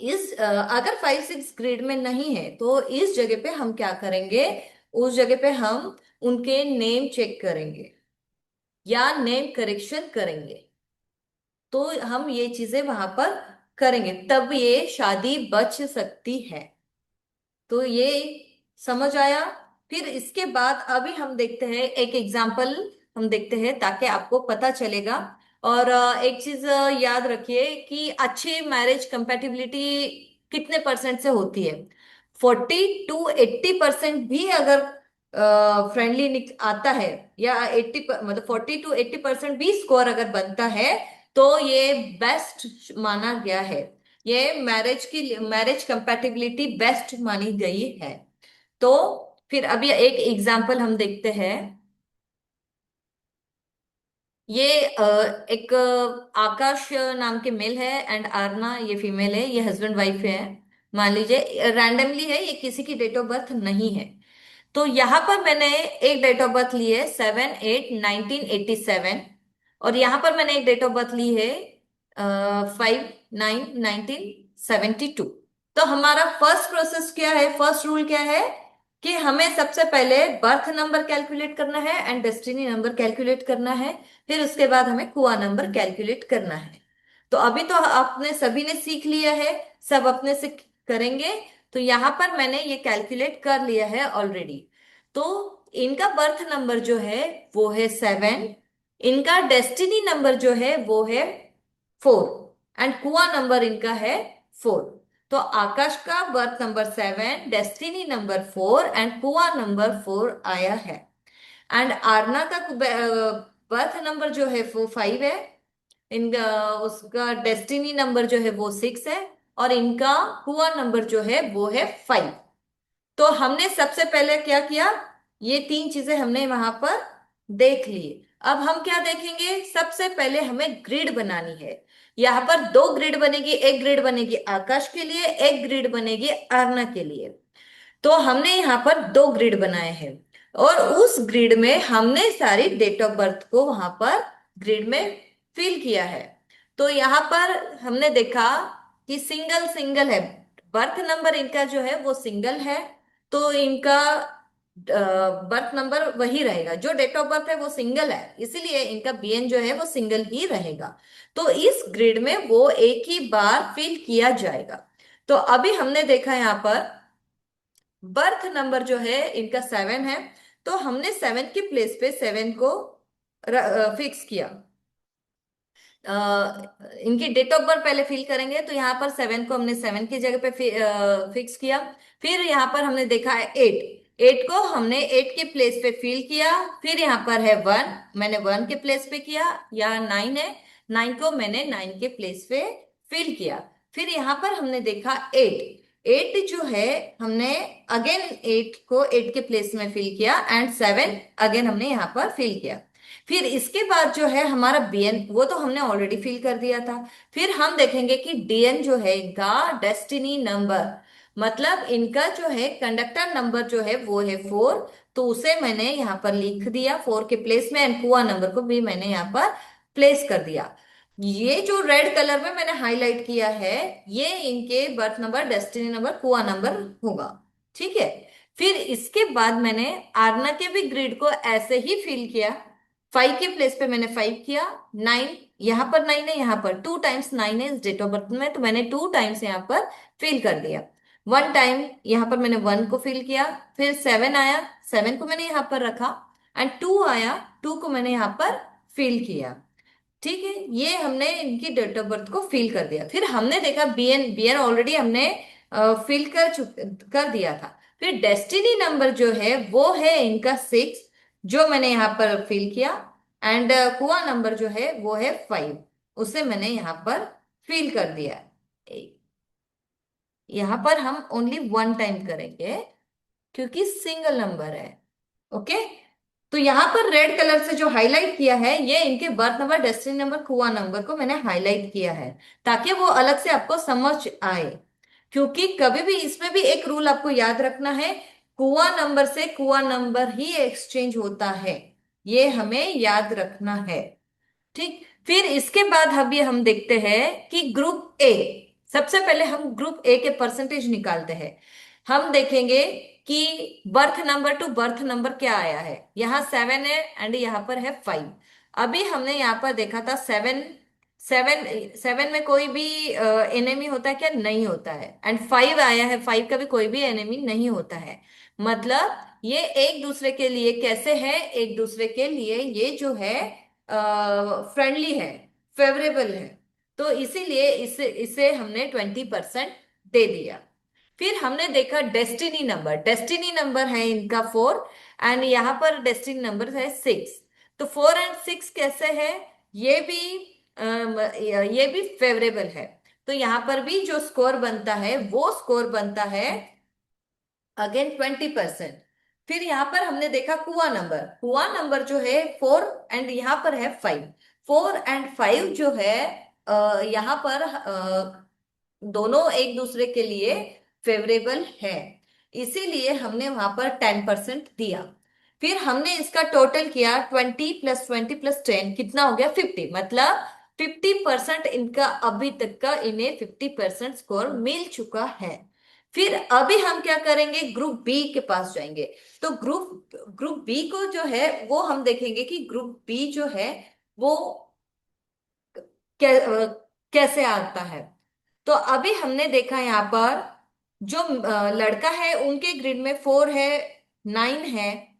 अगर 5 6 ग्रेड में नहीं है तो इस जगह पे हम क्या करेंगे, उस जगह पे हम उनके नेम चेक करेंगे या नेम करेक्शन करेंगे। तो हम ये चीजें वहां पर करेंगे, तब ये शादी बच सकती है। तो ये समझ आया। फिर इसके बाद अभी हम देखते हैं एक एग्जाम्पल, हम देखते हैं ताकि आपको पता चलेगा। और एक चीज याद रखिए कि अच्छी मैरिज कंपैटिबिलिटी कितने परसेंट से होती है। 40 to 80% भी अगर फ्रेंडली आता है, या 80 मतलब 40 to 80% भी स्कोर अगर बनता है, तो ये बेस्ट माना गया है। ये मैरिज कंपैटिबिलिटी बेस्ट मानी गई है। तो फिर अभी एक एग्जांपल हम देखते हैं। ये एक आकाश नाम के मेल है एंड आरना ये फीमेल है, ये हस्बैंड वाइफ है। मान लीजिए रैंडमली है, ये किसी की डेट ऑफ बर्थ नहीं है। तो यहां पर मैंने एक डेट ऑफ बर्थ ली है 7/8/1987, और यहां पर मैंने एक डेट ऑफ बर्थ ली है 5/9/1972। तो हमारा फर्स्ट प्रोसेस क्या है, फर्स्ट रूल क्या है कि हमें सबसे पहले बर्थ नंबर कैलकुलेट करना है एंड डेस्टिनी नंबर कैलकुलेट करना है। फिर उसके बाद हमें कुआ नंबर कैलकुलेट करना है। तो अभी तो आपने सभी ने सीख लिया है, सब अपने से करेंगे। तो यहां पर मैंने ये कैलकुलेट कर लिया है ऑलरेडी। तो इनका बर्थ नंबर जो है वो है 7, इनका डेस्टिनी नंबर जो है वो है 4, एंड कुआ नंबर इनका है 4। तो आकाश का birth number 7, destiny number 4 and Kua number 4 आया है। एंड आरना का बर्थ नंबर जो है वो 5 है, इनका उसका डेस्टिनी नंबर जो है वो 6 है, और इनका हुआ नंबर जो है वो है 5। तो हमने सबसे पहले क्या किया, ये तीन चीजें हमने वहां पर देख ली। अब हम क्या देखेंगे, सबसे पहले हमें ग्रिड बनानी है। यहाँ पर दो ग्रिड बनेगी, एक ग्रिड बनेगी आकाश के लिए, एक ग्रिड बनेगी आरना के लिए। तो हमने यहाँ पर दो ग्रिड बनाए हैं, और उस ग्रिड में हमने सारी डेट ऑफ बर्थ को वहां पर ग्रिड में फिल किया है। तो यहाँ पर हमने देखा कि सिंगल सिंगल है, बर्थ नंबर इनका जो है वो सिंगल है। तो इनका बर्थ नंबर वही रहेगा, जो डेट ऑफ बर्थ है वो सिंगल है, इसीलिए इनका बीएन जो है वो सिंगल ही रहेगा। तो इस ग्रिड में वो एक ही बार फिल किया जाएगा। तो अभी हमने देखा यहाँ पर बर्थ नंबर जो है इनका 7 है। तो हमने 7 के प्लेस पे 7 को फिक्स किया। इनकी डेट ऑफ बर्थ पहले फिल करेंगे, तो यहाँ पर 7 को हमने 7 की जगह पे फिक्स किया। फिर यहाँ पर हमने देखा है 8, 8 को हमने 8 के प्लेस पे फिल किया। फिर यहाँ पर है 1, मैंने 1 के प्लेस पे किया। या 9 है, 9 को मैंने 9 के प्लेस पे फिल किया। फिर यहाँ पर हमने देखा 8, 8 जो है हमने अगेन 8 को 8 के प्लेस में फिल किया, एंड 7 अगेन हमने यहाँ पर फिल किया। फिर इसके बाद जो है हमारा बीएन, वो तो हमने ऑलरेडी फिल कर दिया था। फिर हम देखेंगे कि डीएन जो है इनका डेस्टिनी नंबर, मतलब इनका जो है कंडक्टर नंबर जो है वो है 4। तो उसे मैंने यहाँ पर लिख दिया 4 के प्लेस में, एंड कुआ नंबर को भी मैंने यहाँ पर प्लेस कर दिया। ये जो रेड कलर में मैंने हाईलाइट किया है, ये इनके बर्थ नंबर, डेस्टिनी नंबर, कुआ नंबर होगा। ठीक है। फिर इसके बाद मैंने आरना के भी ग्रिड को ऐसे ही फिल किया। 5 के प्लेस पे मैंने 5 किया। 9, यहाँ पर 9 है, यहाँ पर 2 टाइम्स 9 है इस डेट ऑफ बर्थ में, तो मैंने 2 टाइम्स यहाँ पर फिल कर दिया। 1 टाइम यहाँ पर मैंने 1 को फिल किया। फिर 7 आया, 7 को मैंने यहाँ पर रखा, एंड 2 आया, 2 को मैंने यहाँ पर फिल किया। ठीक है, ये हमने इनकी डेट ऑफ बर्थ को फिल कर दिया। फिर हमने देखा बीएन, बीएन ऑलरेडी हमने फिल कर दिया था। फिर डेस्टिनी नंबर जो है वो है इनका 6, जो मैंने यहाँ पर फिल किया। एंड कुआ नंबर जो है वो है 5, उसे मैंने यहाँ पर फिल कर दिया। यहाँ पर हम ओनली 1 टाइम करेंगे क्योंकि सिंगल नंबर है। ओके। तो यहाँ पर रेड कलर से जो हाईलाइट किया है, ये इनके बर्थ नंबर, डेस्टिनी नंबर, कुआ नंबर को मैंने हाईलाइट किया है, ताकि वो अलग से आपको समझ आए। क्योंकि कभी भी इसमें भी एक रूल आपको याद रखना है, कुआ नंबर से कुआ नंबर ही एक्सचेंज होता है, ये हमें याद रखना है। ठीक, फिर इसके बाद अभी हम देखते हैं कि ग्रुप ए। सबसे पहले हम ग्रुप ए के परसेंटेज निकालते हैं। हम देखेंगे कि birth number two birth number क्या आया है। यहाँ 7 है एंड यहाँ पर है 5। अभी हमने यहाँ पर देखा था 7। 7 7 में कोई भी एनिमी होता है क्या? नहीं होता है। एंड 5 आया है, 5 का भी कोई भी एनिमी नहीं होता है। मतलब ये एक दूसरे के लिए कैसे है, एक दूसरे के लिए ये जो है फ्रेंडली है, फेवरेबल है। तो इसीलिए इसे इसे हमने 20% दे दिया। फिर हमने देखा डेस्टिनी नंबर। डेस्टिनी नंबर है इनका 4 एंड यहाँ पर डेस्टिनी नंबर है 6। तो 4 और 6 कैसे है? ये भी ये भी फेवरेबल है। तो यहाँ पर भी जो स्कोर बनता है वो स्कोर बनता है अगेन 20%। फिर यहाँ पर हमने देखा कुआ नंबर। कुआ नंबर जो है 4 एंड यहाँ पर है 5। 4 और 5 जो है यहाँ पर दोनों एक दूसरे के लिए फेवरेबल है, इसीलिए हमने वहां पर 10% दिया। फिर हमने इसका टोटल किया, 20 + 20 + 10 कितना हो गया? 50। मतलब 50% इनका अभी तक का इन्हें 50% स्कोर मिल चुका है। फिर अभी हम क्या करेंगे? ग्रुप बी के पास जाएंगे। तो ग्रुप ग्रुप बी को जो है वो हम देखेंगे कि ग्रुप बी जो है वो कैसे आता है। तो अभी हमने देखा यहाँ पर जो लड़का है उनके ग्रिड में 4 है, 9 है,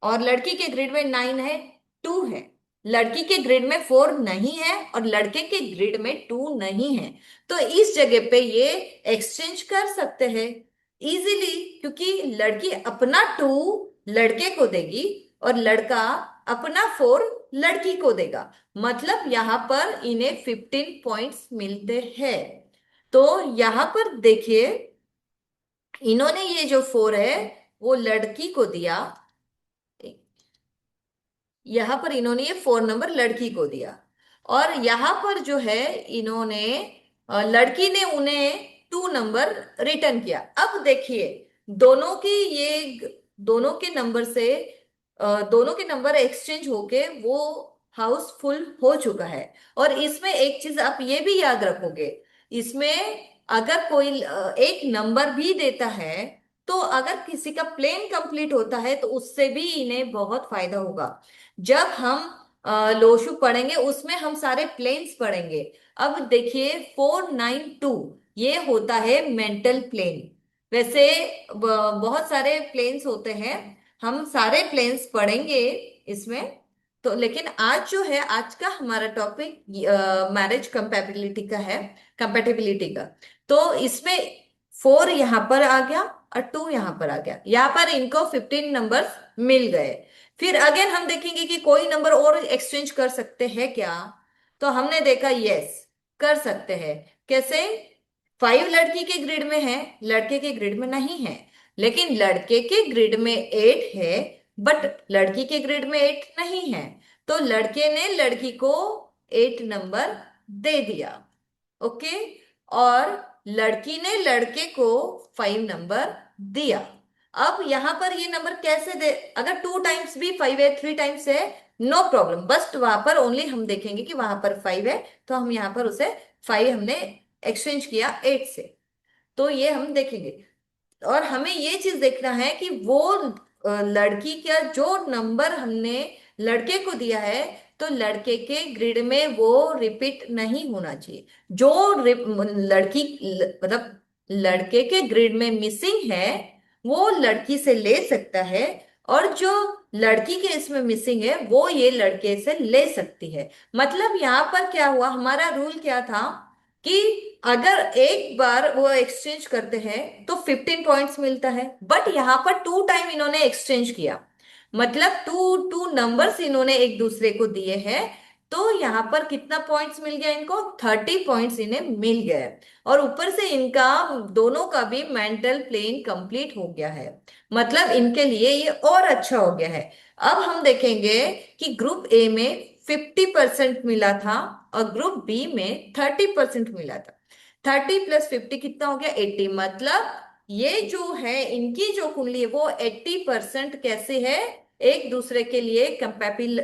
और लड़की के ग्रिड में 9 है, 2 है। लड़की के ग्रिड में 4 नहीं है और लड़के के ग्रिड में 2 नहीं है। तो इस जगह पे ये एक्सचेंज कर सकते हैं इजीली, क्योंकि लड़की अपना 2 लड़के को देगी और लड़का अपना 4 लड़की को देगा। मतलब यहां पर इन्हें 15 पॉइंट्स मिलते हैं। तो यहां पर देखिए, इन्होंने ये जो 4 है वो लड़की को दिया, यहां पर इन्होंने ये 4 नंबर लड़की को दिया, और यहां पर जो है इन्होंने लड़की ने उन्हें 2 नंबर रिटर्न किया। अब देखिए, दोनों की ये दोनों के नंबर से दोनों के नंबर एक्सचेंज होके वो हाउसफुल हो चुका है। और इसमें एक चीज आप ये भी याद रखोगे, इसमें अगर कोई एक नंबर भी देता है, तो अगर किसी का प्लेन कंप्लीट होता है तो उससे भी इन्हें बहुत फायदा होगा। जब हम लोशु पढ़ेंगे उसमें हम सारे प्लेन्स पढ़ेंगे। अब देखिए 492 ये होता है मेंटल प्लेन। वैसे बहुत सारे प्लेन्स होते हैं, हम सारे प्लेन्स पढ़ेंगे इसमें। तो लेकिन आज जो है, आज का हमारा टॉपिक मैरिज कंपेबिलिटी का है, कंपेटिबिलिटी का। तो इसमें 4 यहां पर आ गया और 2 यहां पर आ गया। यहां पर इनको 15 नंबर मिल गए। फिर अगेन हम देखेंगे कि कोई नंबर और एक्सचेंज कर सकते हैं क्या? तो हमने देखा यस, कर सकते हैं। कैसे? 5 लड़की के ग्रिड में है, लड़के के ग्रिड में नहीं है। लेकिन लड़के के ग्रिड में 8 है बट लड़की के ग्रिड में 8 नहीं है। तो लड़के ने लड़की को 8 नंबर दे दिया। ओके, और लड़की ने लड़के को 5 नंबर दिया। अब यहां पर ये नंबर कैसे दे? अगर 2 टाइम्स भी 5 है, 3 टाइम्स है, नो प्रॉब्लम। बस वहां पर ओनली हम देखेंगे कि वहां पर 5 है, तो हम यहां पर उसे 5 हमने एक्सचेंज किया 8 से। तो ये हम देखेंगे। और हमें ये चीज देखना है कि वो लड़की का जो नंबर हमने लड़के को दिया है, तो लड़के के ग्रिड में वो रिपीट नहीं होना चाहिए। जो मतलब लड़के के ग्रिड में मिसिंग है वो लड़की से ले सकता है, और जो लड़की के इसमें मिसिंग है वो ये लड़के से ले सकती है। मतलब यहाँ पर क्या हुआ, हमारा रूल क्या था कि अगर एक बार वो एक्सचेंज करते हैं तो 15 पॉइंट्स मिलता है। बट यहां पर 2 टाइम इन्होंने एक्सचेंज किया, मतलब टू टू नंबर्स इन्होंने एक दूसरे को दिए हैं। तो यहां पर कितना पॉइंट्स मिल गया इनको? 30 पॉइंट्स इन्हें मिल गए। और ऊपर से इनका दोनों का भी मेंटल प्लेन कंप्लीट हो गया है। मतलब इनके लिए ये और अच्छा हो गया है। अब हम देखेंगे कि ग्रुप ए में 50% मिला था और ग्रुप बी में 30% मिला था। 30 + 50 कितना हो गया? 80। मतलब ये जो है इनकी जो कुंडली है वो 80% कैसे है, एक दूसरे के लिए कंपेपिल,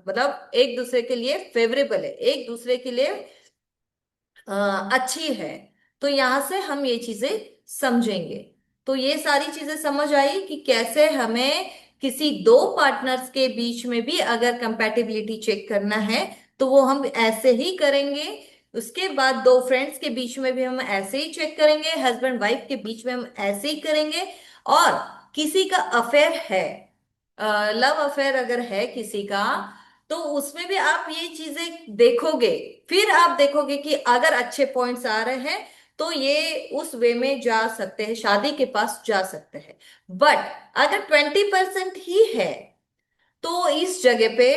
मतलब एक दूसरे के लिए फेवरेबल है, एक दूसरे के लिए अच्छी है। तो यहां से हम ये चीजें समझेंगे। तो ये सारी चीजें समझ आई कि कैसे हमें किसी दो पार्टनर्स के बीच में भी अगर कंपैटिबिलिटी चेक करना है तो वो हम ऐसे ही करेंगे। उसके बाद दो फ्रेंड्स के बीच में भी हम ऐसे ही चेक करेंगे, हस्बैंड वाइफ के बीच में हम ऐसे ही करेंगे। और किसी का अफेयर है, लव अफेयर अगर है किसी का, तो उसमें भी आप ये चीजें देखोगे। फिर आप देखोगे कि अगर अच्छे पॉइंट्स आ रहे हैं तो ये उस वे में जा सकते हैं, शादी के पास जा सकते हैं। बट अगर 20% ही है तो इस जगह पे,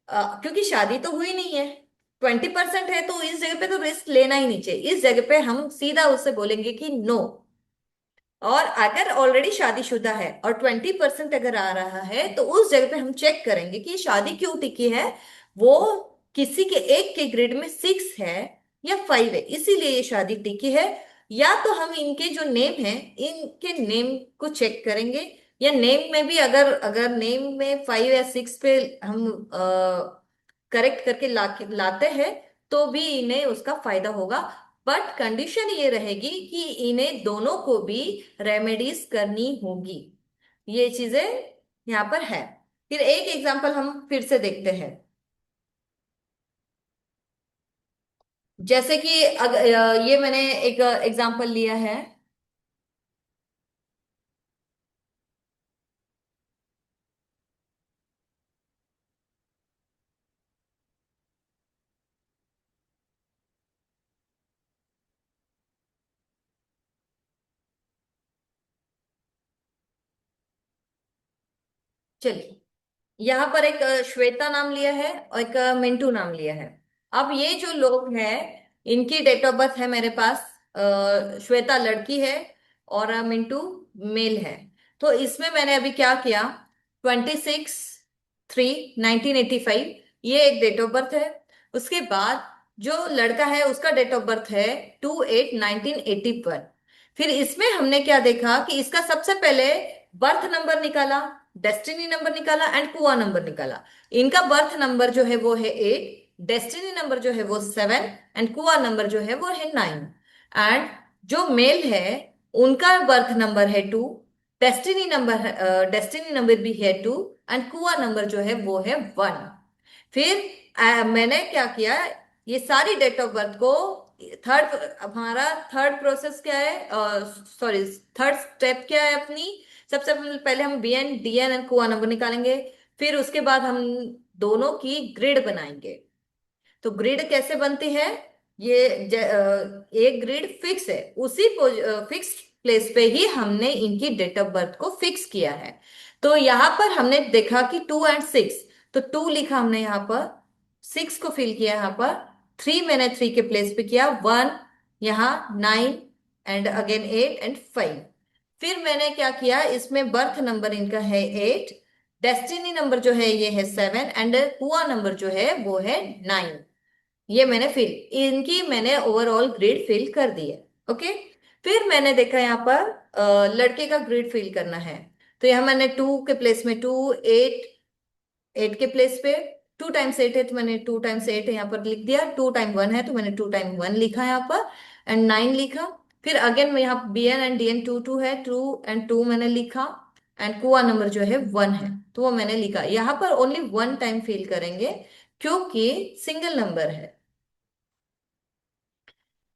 क्योंकि शादी तो हुई नहीं है, 20% है, तो इस जगह पे तो रिस्क लेना ही नहीं चाहिए। इस जगह पे हम सीधा उससे बोलेंगे कि नो। और अगर ऑलरेडी शादीशुदा है और 20% अगर आ रहा है तो उस जगह पे हम चेक करेंगे कि ये शादी क्यों टिकी है। वो किसी के एक के ग्रिड में 6 है या 5 है, इसीलिए ये शादी टिकी है। या तो हम इनके जो नेम है, इनके नेम को चेक करेंगे, या नेम में भी अगर अगर नेम में 5 या 6 पे हम करेक्ट करके लाते हैं तो भी इन्हें उसका फायदा होगा। बट कंडीशन ये रहेगी कि इन्हें दोनों को भी रेमेडीज करनी होगी। ये चीजें यहाँ पर है। फिर एक एग्जांपल हम फिर से देखते हैं। जैसे कि ये मैंने एक एग्जांपल लिया है। चलिए, यहाँ पर एक श्वेता नाम लिया है और एक मिंटू नाम लिया है। अब ये जो लोग हैं, इनकी डेट ऑफ बर्थ है मेरे पास। श्वेता लड़की है और मिंटू मेल है। तो इसमें मैंने अभी क्या किया, 26/3/1985 ये एक डेट ऑफ बर्थ है। उसके बाद जो लड़का है उसका डेट ऑफ बर्थ है 2/8/1981। फिर इसमें हमने क्या देखा कि इसका सबसे पहले बर्थ नंबर निकाला, डेस्टिनी नंबर निकाला एंड कुआ नंबर निकाला। इनका बर्थ नंबर जो है वो है 8, डेस्टिनी नंबर जो है वो 7 एंड कुआ नंबर जो है वो है 9। एंड जो मेल है उनका बर्थ नंबर है 2, डेस्टिनी नंबर भी है 2 एंड कुआ नंबर जो है वो है 1। फिर मैंने क्या किया, ये सारी डेट ऑफ बर्थ को थर्ड, हमारा थर्ड प्रोसेस क्या है, सॉरी थर्ड स्टेप क्या है अपनी, सबसे पहले हम BN DN and Kua number निकालेंगे। फिर उसके बाद हम दोनों की ग्रिड बनाएंगे। तो ग्रिड कैसे बनती है, ये एक ग्रिड फिक्स है, उसी फिक्स प्लेस पे ही हमने इनकी डेट ऑफ बर्थ को फिक्स किया है। तो यहाँ पर हमने देखा कि 2 और 6, तो 2 लिखा हमने यहाँ पर, 6 को फिल किया यहाँ पर, 3 मैंने 3 के प्लेस पे किया, 1 यहाँ, 9 एंड अगेन 8 एंड 5। फिर मैंने क्या किया, इसमें बर्थ नंबर इनका है 8, डेस्टिनी नंबर जो है ये है 7 एंड हुआ नंबर जो है वो है 9। ये मैंने फिल, इनकी मैंने ओवरऑल ग्रिड फिल कर दी है। ओके। फिर मैंने देखा यहाँ पर लड़के का ग्रिड फिल करना है। तो यहाँ मैंने 2 के प्लेस में 2, 8, 8 के प्लेस पे 2 टाइम्स 8 है तो मैंने 2 टाइम्स 8 यहाँ पर लिख दिया, 2 टाइम 1 है तो मैंने 2 टाइम 1 लिखा यहाँ पर एंड 9 लिखा। फिर अगेन में यहाँ B N and D N 2 2 है, 2 एंड 2 मैंने लिखा एंड कुआ नंबर जो है 1 है तो वो मैंने लिखा। यहाँ पर ओनली 1 टाइम फिल करेंगे क्योंकि सिंगल नंबर है।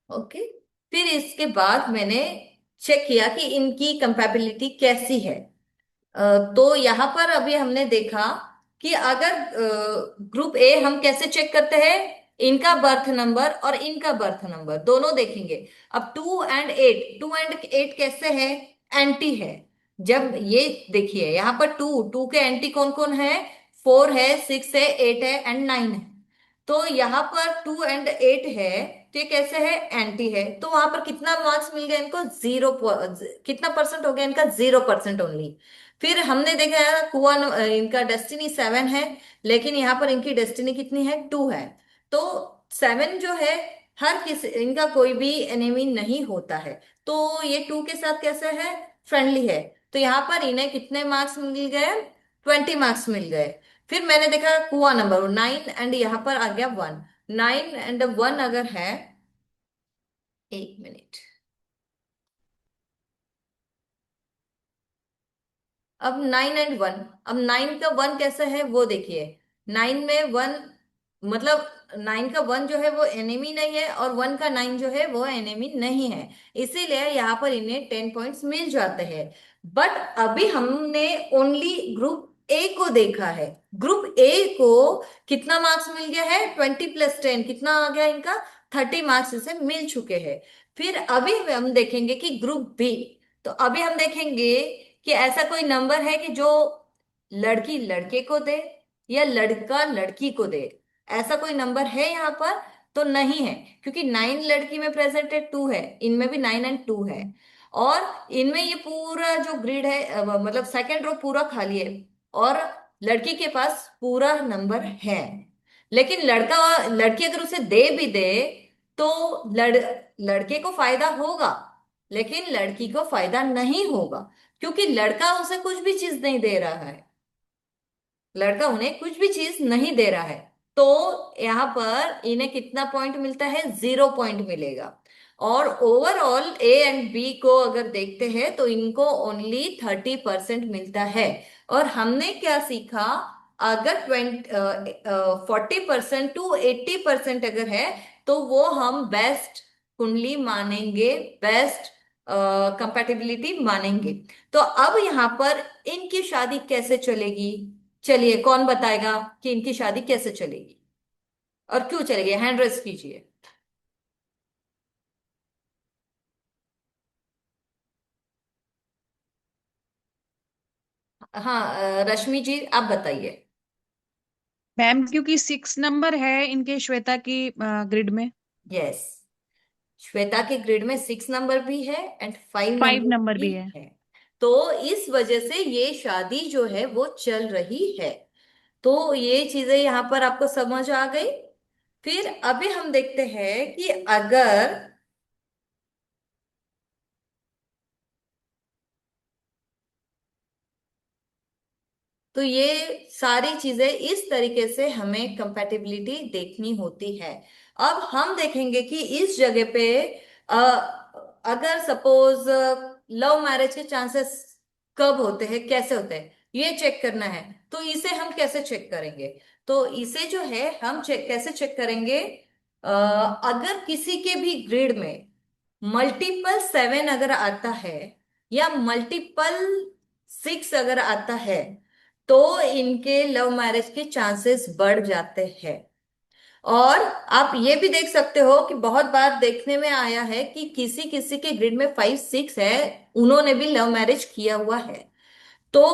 ओके। फिर इसके बाद मैंने चेक किया कि इनकी कंपैबिलिटी कैसी है। तो यहाँ पर अभी हमने देखा कि अगर ग्रुप ए हम कैसे चेक करते हैं, इनका बर्थ नंबर और इनका बर्थ नंबर दोनों देखेंगे। अब 2 एंड 8, 2 एंड 8 कैसे है, एंटी है। जब ये देखिए यहाँ पर 2 के एंटी कौन कौन है, 4 है, 6 है, 8 है एंड 9 है। तो यहाँ पर 2 एंड 8 है, तो ये कैसे है, एंटी है। तो वहां पर कितना मार्क्स मिल गया इनको, 0, कितना परसेंट हो गया इनका, 0% ओनली। फिर हमने देखा है कुआ इनका डेस्टिनी 7 है, लेकिन यहाँ पर इनकी डेस्टिनी कितनी है, 2 है। तो 7 जो है हर किसी इनका कोई भी एनिमी नहीं होता है। तो ये टू के साथ कैसे है, फ्रेंडली है। तो यहाँ पर इन्हें कितने मार्क्स मिल गए, 20 मार्क्स मिल गए। फिर मैंने देखा कुआ नंबर 9 एंड यहाँ पर आ गया 1। 9 एंड 1 अगर है, एक मिनट, अब 9 एंड 1, अब 9 का 1 कैसा है वो देखिए। 9 में 1 मतलब 9 का 1 जो है वो एनिमी नहीं है, और 1 का 9 जो है वो एनिमी नहीं है। इसीलिए यहाँ पर इन्हें 10 पॉइंट्स मिल जाते हैं। बट अभी हमने ओनली ग्रुप ए को देखा है। ग्रुप ए को कितना मार्क्स मिल गया है, 20 + 10 कितना आ गया इनका, 30 मार्क्स इसे मिल चुके हैं। फिर अभी हम देखेंगे कि ग्रुप बी। तो अभी हम देखेंगे कि ऐसा कोई नंबर है कि जो लड़की लड़के को दे या लड़का लड़की को दे, ऐसा कोई नंबर है यहाँ पर? तो नहीं है, क्योंकि 9 लड़की में प्रेजेंट है, 2 है, इनमें भी 9 एंड 2 है। और इनमें ये पूरा जो ग्रिड है, मतलब सेकंड रो पूरा खाली है, और लड़की के पास पूरा नंबर है। लेकिन लड़का लड़की अगर उसे दे भी दे तो लड़के को फायदा होगा, लेकिन लड़की को फायदा नहीं होगा, क्योंकि लड़का उसे कुछ भी चीज नहीं दे रहा है। लड़का उन्हें कुछ भी चीज नहीं दे रहा है। तो यहाँ पर इन्हें कितना पॉइंट मिलता है, 0 पॉइंट मिलेगा। और ओवरऑल ए एंड बी को अगर देखते हैं तो इनको ओनली 30% मिलता है। और हमने क्या सीखा, अगर 40% टू 80% अगर है तो वो हम बेस्ट कुंडली मानेंगे, बेस्ट कंपैटिबिलिटी मानेंगे। तो अब यहाँ पर इनकी शादी कैसे चलेगी, चलिए कौन बताएगा कि इनकी शादी कैसे चलेगी और क्यों चलेगी, हैंड रेस कीजिए। हाँ, रश्मि जी आप बताइए। मैम क्योंकि 6 नंबर है इनके श्वेता की ग्रिड में। यस, श्वेता के ग्रिड में 6 नंबर भी है एंड 5 नंबर 5 नंबर भी भी है। है। तो इस वजह से ये शादी जो है वो चल रही है। तो ये चीजें यहाँ पर आपको समझ आ गई। फिर अभी हम देखते हैं कि अगर, तो ये सारी चीजें इस तरीके से हमें कंपैटिबिलिटी देखनी होती है। अब हम देखेंगे कि इस जगह पे अ, अगर सपोज लव मैरिज के चांसेस कब होते हैं, कैसे होते हैं, ये चेक करना है। तो इसे हम कैसे चेक करेंगे, तो इसे जो है हम चेक कैसे चेक करेंगे, अगर किसी के भी ग्रिड में मल्टीपल 7 अगर आता है या मल्टीपल 6 अगर आता है, तो इनके लव मैरिज के चांसेस बढ़ जाते हैं। और आप ये भी देख सकते हो कि बहुत बार देखने में आया है कि किसी किसी के ग्रिड में 5 6 है, उन्होंने भी लव मैरिज किया हुआ है। तो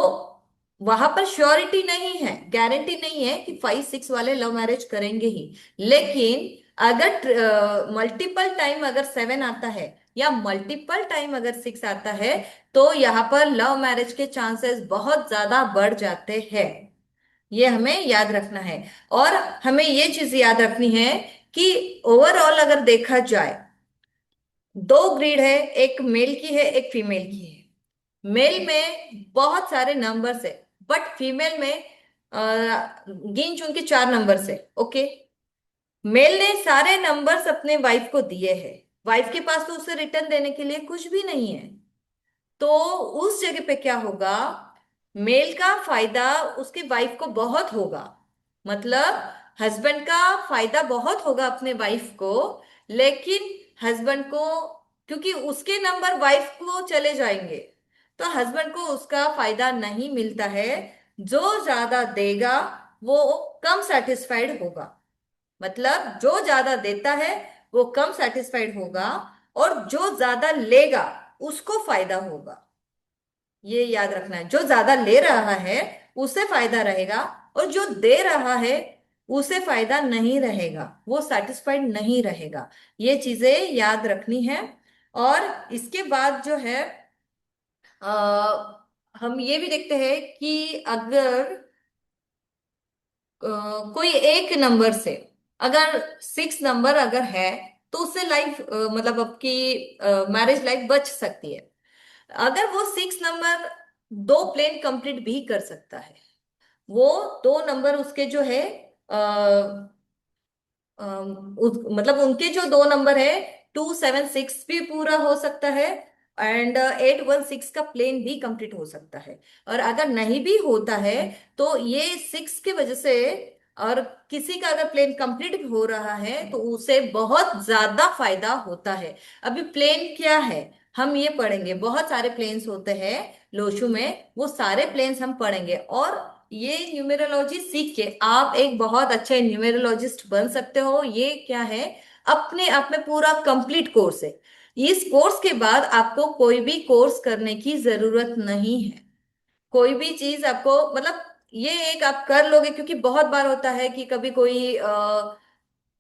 वहां पर श्योरिटी नहीं है, गारंटी नहीं है कि 5 6 वाले लव मैरिज करेंगे ही। लेकिन अगर मल्टीपल टाइम अगर 7 आता है या मल्टीपल टाइम अगर 6 आता है, तो यहाँ पर लव मैरिज के चांसेस बहुत ज्यादा बढ़ जाते हैं। ये हमें याद रखना है। और हमें ये चीज याद रखनी है कि ओवरऑल अगर देखा जाए, दो ग्रीड है, एक मेल की है एक फीमेल की है। मेल में बहुत सारे नंबर्स है, बट फीमेल में गिन चुन के 4 नंबर्स है। ओके, मेल ने सारे नंबर्स अपने वाइफ को दिए हैं, वाइफ के पास तो उसे रिटर्न देने के लिए कुछ भी नहीं है। तो उस जगह पे क्या होगा, मेल का फायदा उसके वाइफ को बहुत होगा। मतलब हस्बैंड का फायदा बहुत होगा अपने वाइफ को। लेकिन हस्बैंड को, क्योंकि उसके नंबर वाइफ को चले जाएंगे, तो हस्बैंड को उसका फायदा नहीं मिलता है। जो ज्यादा देगा वो कम सेटिस्फाइड होगा। मतलब जो ज्यादा देता है वो कम सेटिस्फाइड होगा, और जो ज्यादा लेगा उसको फायदा होगा। ये याद रखना है, जो ज्यादा ले रहा है उसे फायदा रहेगा, और जो दे रहा है उसे फायदा नहीं रहेगा, वो सेटिस्फाइड नहीं रहेगा। ये चीजें याद रखनी है। और इसके बाद जो है हम ये भी देखते हैं कि अगर कोई एक नंबर से अगर 6 नंबर अगर है, तो उससे लाइफ मतलब आपकी मैरिज लाइफ बच सकती है। अगर वो 6 नंबर दो प्लेन कंप्लीट भी कर सकता है, वो 2 नंबर उसके जो है मतलब उनके जो 2 नंबर है 276 भी पूरा हो सकता है, एंड 816 का प्लेन भी कंप्लीट हो सकता है। और अगर नहीं भी होता है तो ये 6 की वजह से, और किसी का अगर प्लेन कंप्लीट हो रहा है तो उसे बहुत ज्यादा फायदा होता है। अभी प्लेन क्या है हम ये पढ़ेंगे, बहुत सारे प्लेन्स होते हैं लोशु में, वो सारे प्लेन्स हम पढ़ेंगे। और ये न्यूमेरोलॉजी सीख के आप एक बहुत अच्छे न्यूमेरोलॉजिस्ट बन सकते हो। ये क्या है, अपने आप में पूरा कंप्लीट कोर्स है। इस कोर्स के बाद आपको कोई भी कोर्स करने की जरूरत नहीं है। कोई भी चीज आपको मतलब ये एक आप कर लोगे, क्योंकि बहुत बार होता है कि कभी कोई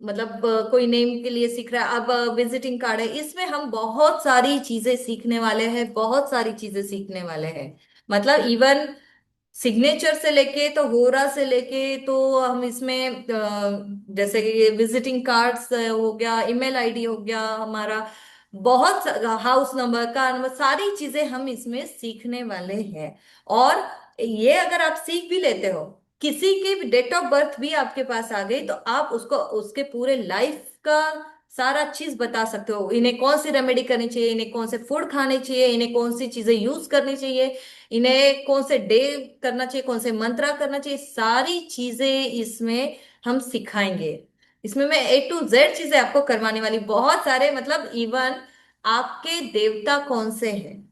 मतलब कोई नेम के लिए सीख रहा है। अब विजिटिंग कार्ड है, इसमें हम बहुत सारी चीजें सीखने वाले हैं, बहुत सारी चीजें सीखने वाले हैं। मतलब इवन सिग्नेचर से लेके तो होरा से लेके तो हम इसमें जैसे कि विजिटिंग कार्ड्स हो गया, ईमेल आईडी हो गया हमारा, बहुत हाउस नंबर का नंबर, सारी चीजें हम इसमें सीखने वाले हैं। और ये अगर आप सीख भी लेते हो, किसी की डेट ऑफ बर्थ भी आपके पास आ गई तो आप उसको उसके पूरे लाइफ का सारा चीज बता सकते हो। इन्हें कौन सी रेमेडी करनी चाहिए, इन्हें कौन से फूड खाने चाहिए, इन्हें कौन सी चीजें यूज करनी चाहिए, इन्हें कौन से डे करना चाहिए, कौन से मंत्रा करना चाहिए, सारी चीजें इसमें हम सिखाएंगे। इसमें मैं A to Z चीजें आपको करवाने वाली, बहुत सारे मतलब इवन आपके देवता कौन से हैं,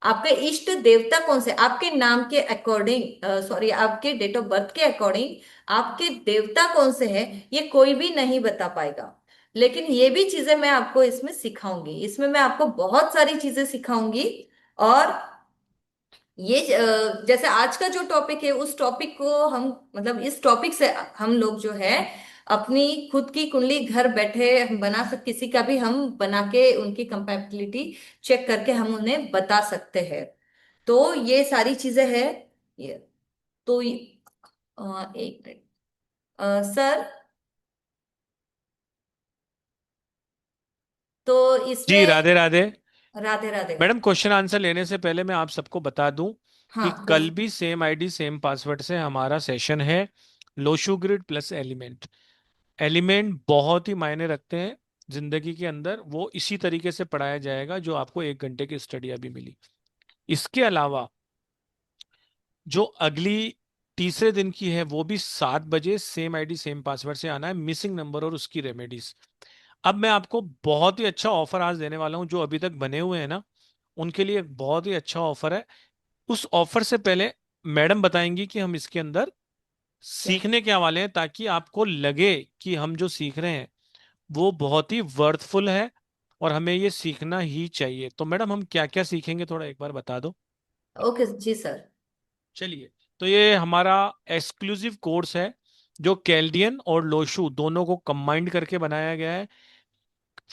आपके इष्ट देवता कौन से, आपके नाम के अकॉर्डिंग, सॉरी आपके डेट ऑफ बर्थ के अकॉर्डिंग आपके देवता कौन से हैं, ये कोई भी नहीं बता पाएगा। लेकिन ये भी चीजें मैं आपको इसमें सिखाऊंगी, इसमें मैं आपको बहुत सारी चीजें सिखाऊंगी। और ये जैसे आज का जो टॉपिक है उस टॉपिक को हम मतलब इस टॉपिक से हम लोग जो है अपनी खुद की कुंडली घर बैठे हम बना सकते, किसी का भी हम बना के उनकी कंपैटिबिलिटी चेक करके हम उन्हें बता सकते हैं। तो ये सारी चीजें हैं। ये तो एक मिनट सर, तो जी इसमें Radhe Radhe. Radhe Radhe. Madam question answer लेने से पहले मैं आप सबको बता दूं कि हाँ कल बोलिए। भी सेम आईडी सेम पासवर्ड से हमारा सेशन है, लोशू ग्रिड प्लस एलिमेंट। एलिमेंट बहुत ही मायने रखते हैं जिंदगी के अंदर, वो इसी तरीके से पढ़ाया जाएगा जो आपको 1 घंटे की स्टडी अभी मिली। इसके अलावा जो अगली तीसरे दिन की है वो भी 7 बजे सेम आईडी सेम पासवर्ड से आना है, मिसिंग नंबर और उसकी रेमेडीज। अब मैं आपको बहुत ही अच्छा ऑफर आज देने वाला हूं, जो अभी तक बने हुए हैं ना उनके लिए एक बहुत ही अच्छा ऑफर है। उस ऑफर से पहले मैडम बताएंगी कि हम इसके अंदर क्या? सीखने क्या वाले हैं, ताकि आपको लगे कि हम जो सीख रहे हैं वो बहुत ही वर्थफुल है और हमें ये सीखना ही चाहिए। तो मैडम हम क्या क्या सीखेंगे थोड़ा एक बार बता दो। ओके जी सर। चलिए, तो ये हमारा एक्सक्लूसिव कोर्स है जो कैल्डियन और लोशू दोनों को कंबाइंड करके बनाया गया है।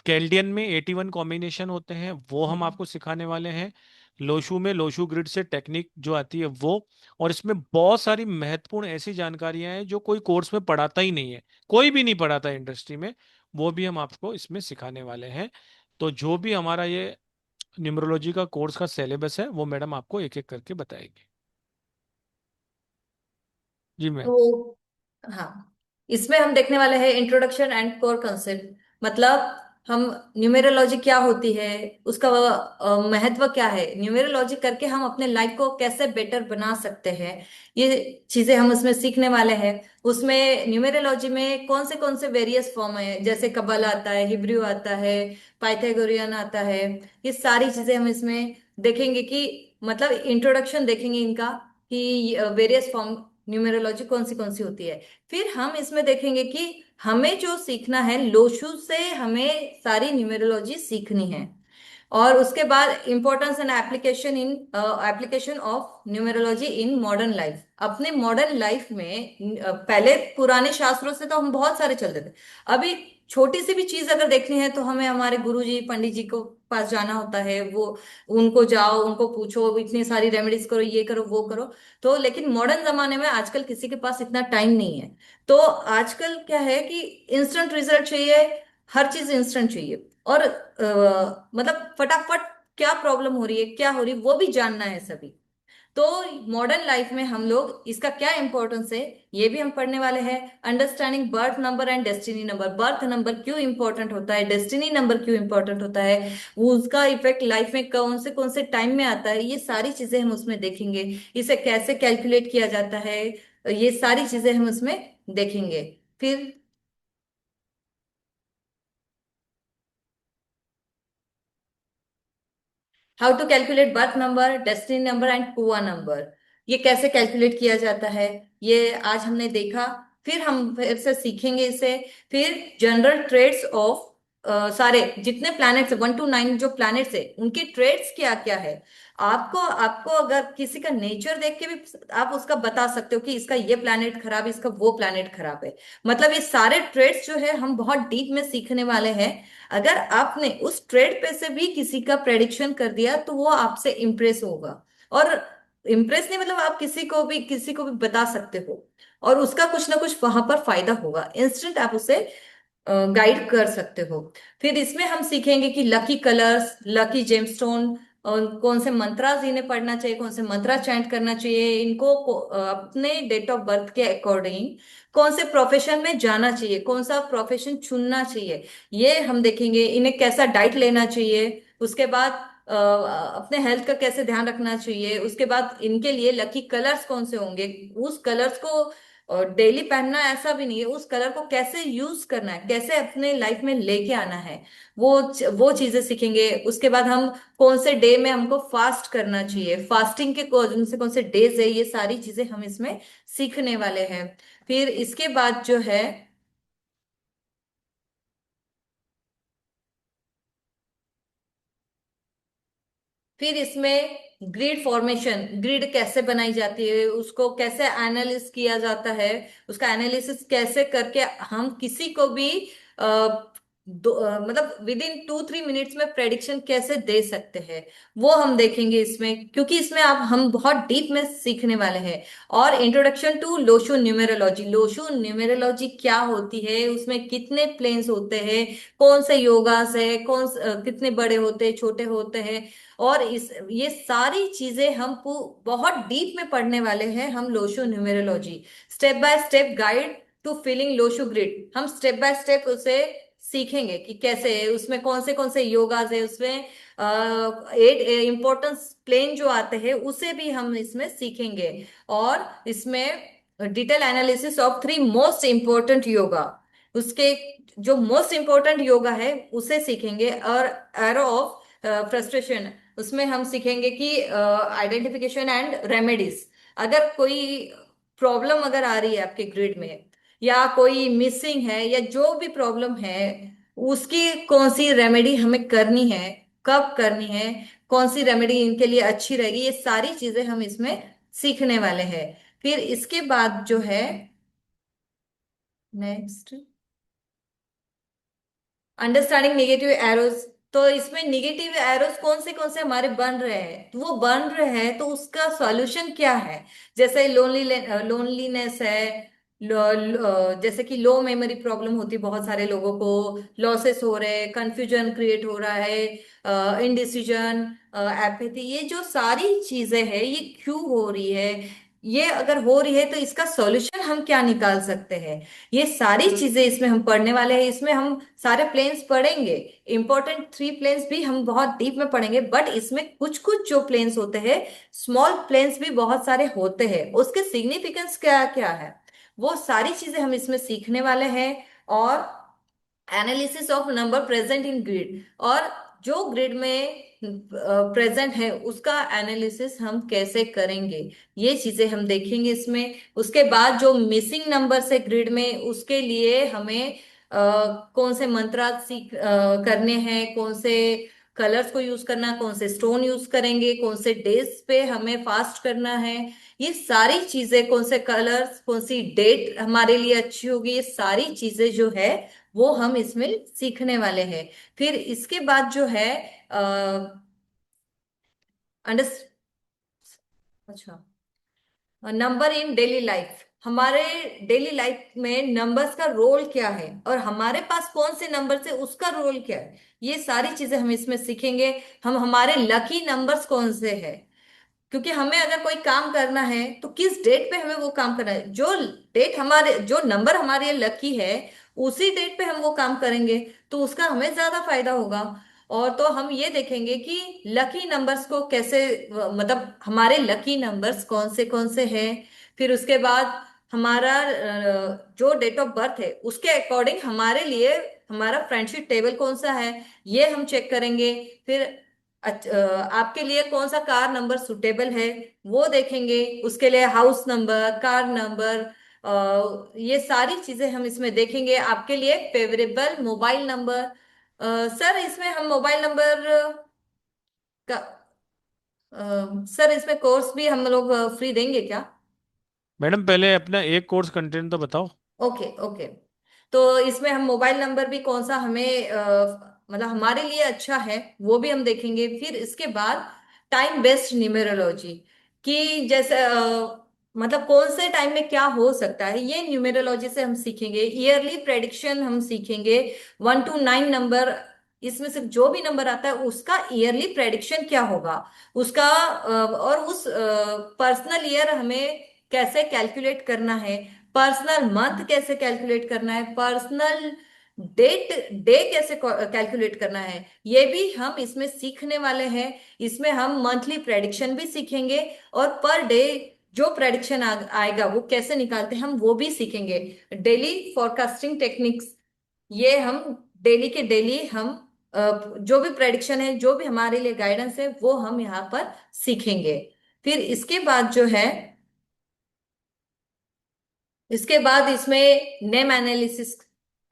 कैल्डियन में 81 कॉम्बिनेशन होते हैं, वो हम आपको सिखाने वाले हैं। लोशू में लोशू ग्रिड से टेक्निक जो आती है वो। और इसमें बहुत सारी महत्वपूर्ण ऐसी जानकारियां हैं जो कोई कोर्स में पढ़ाता ही नहीं है, कोई भी नहीं पढ़ाता इंडस्ट्री में, वो भी हम आपको इसमें सिखाने वाले हैं। तो जो भी हमारा ये न्यूमरोलॉजी का कोर्स का सिलेबस है वो मैडम आपको एक एक करके बताएगी। जी मैम। तो हाँ, इसमें हम देखने वाले हैं इंट्रोडक्शन एंड कोर कंसेप्ट। मतलब हम न्यूमेरोलॉजी क्या होती है, उसका महत्व क्या है, न्यूमेरोलॉजी करके हम अपने लाइफ को कैसे बेटर बना सकते हैं, ये चीजें हम उसमें सीखने वाले हैं। उसमें न्यूमेरोलॉजी में कौन से वेरियस फॉर्म है, जैसे कबल आता है, हिब्रू आता है, पाइथागोरियन आता है, ये सारी चीजें हम इसमें देखेंगे कि मतलब इंट्रोडक्शन देखेंगे इनका कि वेरियस फॉर्म न्यूमेरोलॉजी कौन सी होती है। फिर हम इसमें देखेंगे कि हमें जो सीखना है लोशु से, हमें सारी न्यूमेरोलॉजी सीखनी है। और उसके बाद importance and application of numerology in modern life, अपने मॉडर्न लाइफ में पहले पुराने शास्त्रों से तो हम बहुत सारे चलते थे, अभी छोटी सी भी चीज अगर देखनी है तो हमें हमारे गुरुजी पंडित जी को पास जाना होता है। वो उनको जाओ, उनको पूछो, इतनी सारी रेमेडीज करो, ये करो वो करो। तो लेकिन मॉडर्न जमाने में आजकल किसी के पास इतना टाइम नहीं है। तो आजकल क्या है कि इंस्टेंट रिजल्ट चाहिए, हर चीज इंस्टेंट चाहिए, और मतलब फटाफट क्या प्रॉब्लम हो रही है, क्या हो रही है, वो भी जानना है सभी। तो मॉडर्न लाइफ में हम लोग इसका क्या इंपॉर्टेंस है, ये भी हम पढ़ने वाले हैं। Understanding birth number and destiny number, birth number क्यों इंपॉर्टेंट होता है, डेस्टिनी नंबर क्यों इंपॉर्टेंट होता है, वो उसका इफेक्ट लाइफ में कौन से टाइम में आता है, ये सारी चीजें हम उसमें देखेंगे। इसे कैसे कैलकुलेट किया जाता है, ये सारी चीजें हम उसमें देखेंगे। फिर how to calculate birth number, destiny number and Kua number, ये कैसे कैलकुलेट किया जाता है, ये आज हमने देखा। फिर हम फिर से सीखेंगे इसे। फिर जनरल ट्रेड्स ऑफ सारे जितने प्लैनेट्स 1 to 9 जो प्लैनेट्स है उनके ट्रेड्स क्या क्या है। आपको आपको अगर किसी का नेचर देख के भी आप उसका बता सकते हो कि इसका ये प्लैनेट खराब है, इसका वो प्लैनेट खराब है। मतलब ये सारे ट्रेड्स जो है हम बहुत डीप में सीखने वाले हैं। अगर आपने उस ट्रेड पे से भी किसी का प्रेडिक्शन कर दिया तो वो आपसे इम्प्रेस होगा। और इम्प्रेस नहीं मतलब आप किसी को भी बता सकते हो, और उसका कुछ ना कुछ वहां पर फायदा होगा, इंस्टेंट आप उसे गाइड कर सकते हो। फिर इसमें हम सीखेंगे कि लकी कलर्स, लकी जेमस्टोन, और कौन से मंत्रास इन्हें पढ़ना चाहिए, कौन से मंत्रा चैंट करना चाहिए इनको अपने डेट ऑफ बर्थ के अकॉर्डिंग, कौन से प्रोफेशन में जाना चाहिए, कौन सा प्रोफेशन चुनना चाहिए, ये हम देखेंगे। इन्हें कैसा डाइट लेना चाहिए, उसके बाद अपने हेल्थ का कैसे ध्यान रखना चाहिए, उसके बाद इनके लिए लकी कलर्स कौन से होंगे, उस कलर्स को और डेली पहनना ऐसा भी नहीं है, उस कलर को कैसे यूज करना है, कैसे अपने लाइफ में लेके आना है, वो चीजें सीखेंगे। उसके बाद हम कौन से डे में हमको फास्ट करना चाहिए, फास्टिंग के कौन से डेज है, ये सारी चीजें हम इसमें सीखने वाले हैं। फिर इसके बाद जो है, फिर इसमें ग्रिड फॉर्मेशन, ग्रिड कैसे बनाई जाती है, उसको कैसे एनालिस किया जाता है, उसका एनालिसिस कैसे करके हम किसी को भी मतलब विद इन 2-3 मिनट्स में प्रेडिक्शन कैसे दे सकते हैं, वो हम देखेंगे इसमें, क्योंकि इसमें आप हम बहुत डीप में सीखने वाले हैं। और introduction to Lo Shu numerology, Lo Shu numerology क्या होती है, उसमें कितने प्लेन्स होते हैं, कौन से योगास है, कितने बड़े होते हैं, छोटे होते हैं, और इस ये सारी चीजें हम बहुत डीप में पढ़ने वाले हैं हम Lo Shu numerology. Step by step guide to filling Lo Shu grid, हम स्टेप बाय स्टेप उसे सीखेंगे कि कैसे है, उसमें कौन से योगास है, उसमें 8 इंपॉर्टेंस प्लेन जो आते हैं उसे भी हम इसमें सीखेंगे। और इसमें detail analysis of 3 most important yoga, उसके जो मोस्ट इंपॉर्टेंट योगा है उसे सीखेंगे। और एरो ऑफ फ्रस्ट्रेशन, उसमें हम सीखेंगे कि आइडेंटिफिकेशन एंड रेमेडीज, अगर कोई प्रॉब्लम अगर आ रही है आपके ग्रिड में, या कोई मिसिंग है, या जो भी प्रॉब्लम है, उसकी कौन सी रेमेडी हमें करनी है, कब करनी है, कौन सी रेमेडी इनके लिए अच्छी रहेगी, ये सारी चीजें हम इसमें सीखने वाले हैं। फिर इसके बाद जो है नेक्स्ट, अंडरस्टैंडिंग नेगेटिव एरोस। तो इसमें नेगेटिव एरोस कौन से हमारे बन रहे हैं, तो वो बन रहे हैं तो उसका सॉल्यूशन क्या है। जैसे लोनलीनेस है, जैसे कि लो मेमोरी प्रॉब्लम होती है बहुत सारे लोगों को, लॉसेस हो रहे हैं, कंफ्यूजन क्रिएट हो रहा है, इनडिसीजन, एपैथी, ये जो सारी चीजें हैं ये क्यों हो रही है, ये अगर हो रही है तो इसका सॉल्यूशन हम क्या निकाल सकते हैं, ये सारी चीजें इसमें हम पढ़ने वाले हैं। इसमें हम सारे प्लेन्स पढ़ेंगे, इंपॉर्टेंट 3 प्लेन्स भी हम बहुत डीप में पढ़ेंगे, बट इसमें कुछ कुछ जो प्लेन्स होते हैं, स्मॉल प्लेन्स भी बहुत सारे होते हैं, उसके सिग्निफिकेंस क्या क्या है, वो सारी चीजें हम इसमें सीखने वाले हैं। और analysis of number present in grid, और जो ग्रिड में प्रेजेंट है उसका एनालिसिस हम कैसे करेंगे, ये चीजें हम देखेंगे इसमें। उसके बाद जो मिसिंग नंबर्स है ग्रिड में, उसके लिए हमें कौन से मंत्र करने हैं, कौन से कलर्स को यूज करना, कौन से स्टोन यूज करेंगे, कौन से डेज पे हमें फास्ट करना है, ये सारी चीजें, कौन से कलर्स, कौन सी डेट हमारे लिए अच्छी होगी, ये सारी चीजें जो है वो हम इसमें सीखने वाले हैं। फिर इसके बाद जो है अंडर अच्छा, नंबर इन डेली लाइफ, हमारे डेली लाइफ में नंबर्स का रोल क्या है और हमारे पास कौन से नंबर से उसका रोल क्या है, ये सारी चीजें हम इसमें सीखेंगे। हम हमारे लकी नंबर्स कौन से हैं, क्योंकि हमें अगर कोई काम करना है तो किस डेट पे हमें वो काम करना है, जो डेट हमारे, जो नंबर हमारे लकी है उसी डेट पे हम वो काम करेंगे, तो उसका हमें ज्यादा फायदा होगा। और तो हम ये देखेंगे कि लकी नंबर्स को कैसे, मतलब हमारे लकी नंबर्स कौन से हैं। फिर उसके बाद हमारा जो डेट ऑफ बर्थ है उसके अकॉर्डिंग हमारे लिए हमारा फ्रेंडशिप टेबल कौन सा है, ये हम चेक करेंगे। फिर आपके लिए कौन सा कार नंबर सुटेबल है वो देखेंगे, उसके लिए हाउस नंबर, कार नंबर, ये सारी चीजें हम इसमें देखेंगे। आपके लिए फेवरेबल मोबाइल नंबर, सर इसमें हम मोबाइल नंबर का, सर इसमें कोर्स भी हम लोग फ्री देंगे क्या? मैडम पहले अपना एक कोर्स कंटेंट तो बताओ। Okay okay. तो इसमें हम मोबाइल नंबर भी कौन सा हमें मतलब हमारे लिए अच्छा है वो भी हम देखेंगे। फिर इसके बाद टाइम बेस्ड न्यूमेरोलॉजी, कि जैसे मतलब कौन से टाइम में क्या हो सकता है, ये न्यूमेरोलॉजी से हम सीखेंगे। ईयरली प्रेडिक्शन हम सीखेंगे, 1 to 9 नंबर, इसमें से जो भी नंबर आता है उसका ईयरली प्रेडिक्शन क्या होगा उसका, और उस पर्सनल ईयर हमें कैसे कैलकुलेट करना है, पर्सनल मंथ कैसे कैलकुलेट करना है, पर्सनल डेट डे कैसे कैलकुलेट करना है, ये भी हम इसमें सीखने वाले हैं। इसमें हम मंथली प्रेडिक्शन भी सीखेंगे और पर डे जो प्रेडिक्शन आएगा वो कैसे निकालते हैं हम वो भी सीखेंगे। डेली फॉरकास्टिंग टेक्निक्स, ये हम डेली के डेली हम जो भी प्रेडिक्शन है, जो भी हमारे लिए गाइडेंस है वो हम यहाँ पर सीखेंगे। फिर इसके बाद इसमें नेम एनालिसिस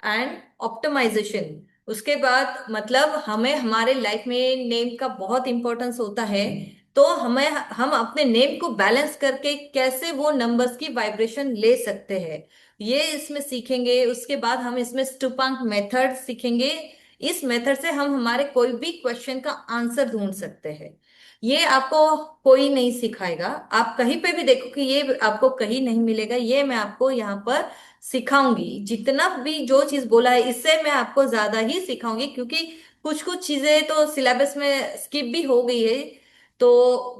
एंड ऑप्टिमाइजेशन, उसके बाद मतलब हमें हमारे लाइफ में नेम का बहुत इंपॉर्टेंस होता है, तो हम अपने नेम को बैलेंस करके कैसे वो नंबर्स की वाइब्रेशन ले सकते हैं, ये इसमें सीखेंगे। उसके बाद हम इसमें स्टूपांक मेथड सीखेंगे। इस मेथड से हम हमारे कोई भी क्वेश्चन का आंसर ढूंढ सकते हैं। ये आपको कोई नहीं सिखाएगा, आप कहीं पे भी देखो कि ये आपको कहीं नहीं मिलेगा, ये मैं आपको यहाँ पर सिखाऊंगी। जितना भी जो चीज बोला है इससे मैं आपको ज्यादा ही सिखाऊंगी, क्योंकि कुछ कुछ चीजें तो सिलेबस में स्किप भी हो गई है, तो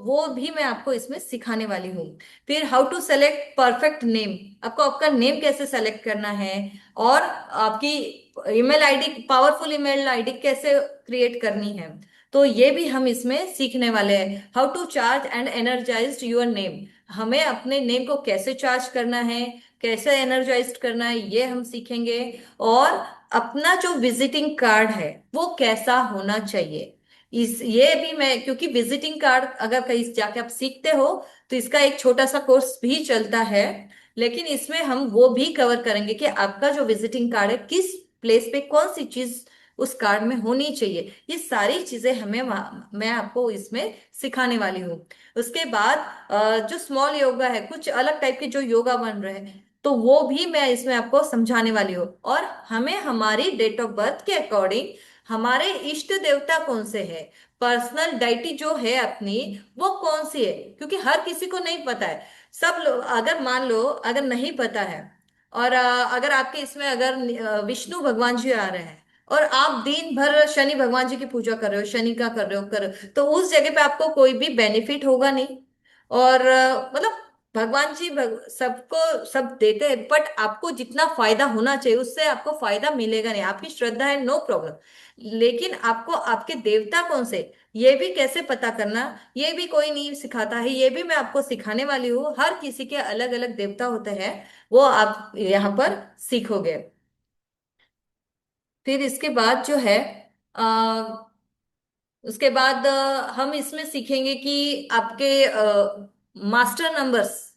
वो भी मैं आपको इसमें सिखाने वाली हूँ। फिर how to select perfect name, आपको आपका नेम कैसे सेलेक्ट करना है, और आपकी email ID, powerful email ID कैसे क्रिएट करनी है, तो ये भी हम इसमें सीखने वाले हैं। How to charge and energise your name, हमें अपने नेम को कैसे चार्ज करना है, कैसे एनर्जाइज करना है, ये हम सीखेंगे। और अपना जो विजिटिंग कार्ड है वो कैसा होना चाहिए, इस ये भी मैं, क्योंकि विजिटिंग कार्ड अगर कहीं जाके आप सीखते हो तो इसका एक छोटा सा कोर्स भी चलता है, लेकिन इसमें हम वो भी कवर करेंगे कि आपका जो विजिटिंग कार्ड है किस प्लेस पे कौन सी चीज उस कार्ड में होनी चाहिए, ये सारी चीजें मैं आपको इसमें सिखाने वाली हूँ। उसके बाद जो स्मॉल योगा है, कुछ अलग टाइप के जो योगा बन रहे हैं, तो वो भी मैं इसमें आपको समझाने वाली हूँ। और हमें हमारी डेट ऑफ बर्थ के अकॉर्डिंग हमारे इष्ट देवता कौन से है, पर्सनल डाइटी जो है अपनी वो कौन सी है, क्योंकि हर किसी को नहीं पता है। सब लोग अगर मान लो अगर नहीं पता है, और अगर आपके इसमें अगर विष्णु भगवान जी आ रहे हैं और आप दिन भर शनि भगवान जी की पूजा कर रहे हो, शनि का कर रहे हो, तो उस जगह पे आपको कोई भी बेनिफिट होगा नहीं। और मतलब भगवान जी सबको सब देते हैं, बट आपको जितना फायदा होना चाहिए उससे आपको फायदा मिलेगा नहीं। आपकी श्रद्धा है, नो प्रॉब्लम, लेकिन आपको आपके देवता कौन से, ये भी कैसे पता करना, ये भी कोई नहीं सिखाता है, ये भी मैं आपको सिखाने वाली हूँ। हर किसी के अलग अलग देवता होते हैं, वो आप यहाँ पर सीखोगे। फिर इसके बाद जो है उसके बाद हम इसमें सीखेंगे कि आपके मास्टर नंबर्स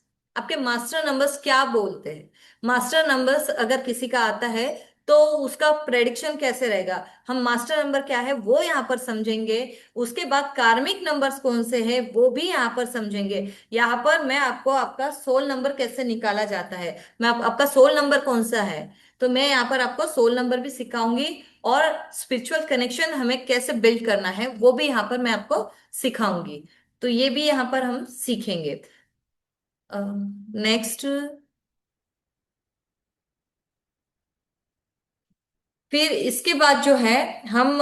क्या बोलते हैं। मास्टर नंबर्स अगर किसी का आता है तो उसका प्रेडिक्शन कैसे रहेगा, हम मास्टर नंबर क्या है वो यहाँ पर समझेंगे। उसके बाद कार्मिक नंबर्स कौन से हैं वो भी यहाँ पर समझेंगे। यहाँ पर मैं आपको आपका सोल नंबर कैसे निकाला जाता है, आपका सोल नंबर कौन सा है, तो मैं यहाँ पर आपको सोल नंबर भी सिखाऊंगी। और स्पिरिचुअल कनेक्शन हमें कैसे बिल्ड करना है वो भी यहाँ पर मैं आपको सिखाऊंगी, तो ये भी यहाँ पर हम सीखेंगे। नेक्स्ट, फिर इसके बाद जो है हम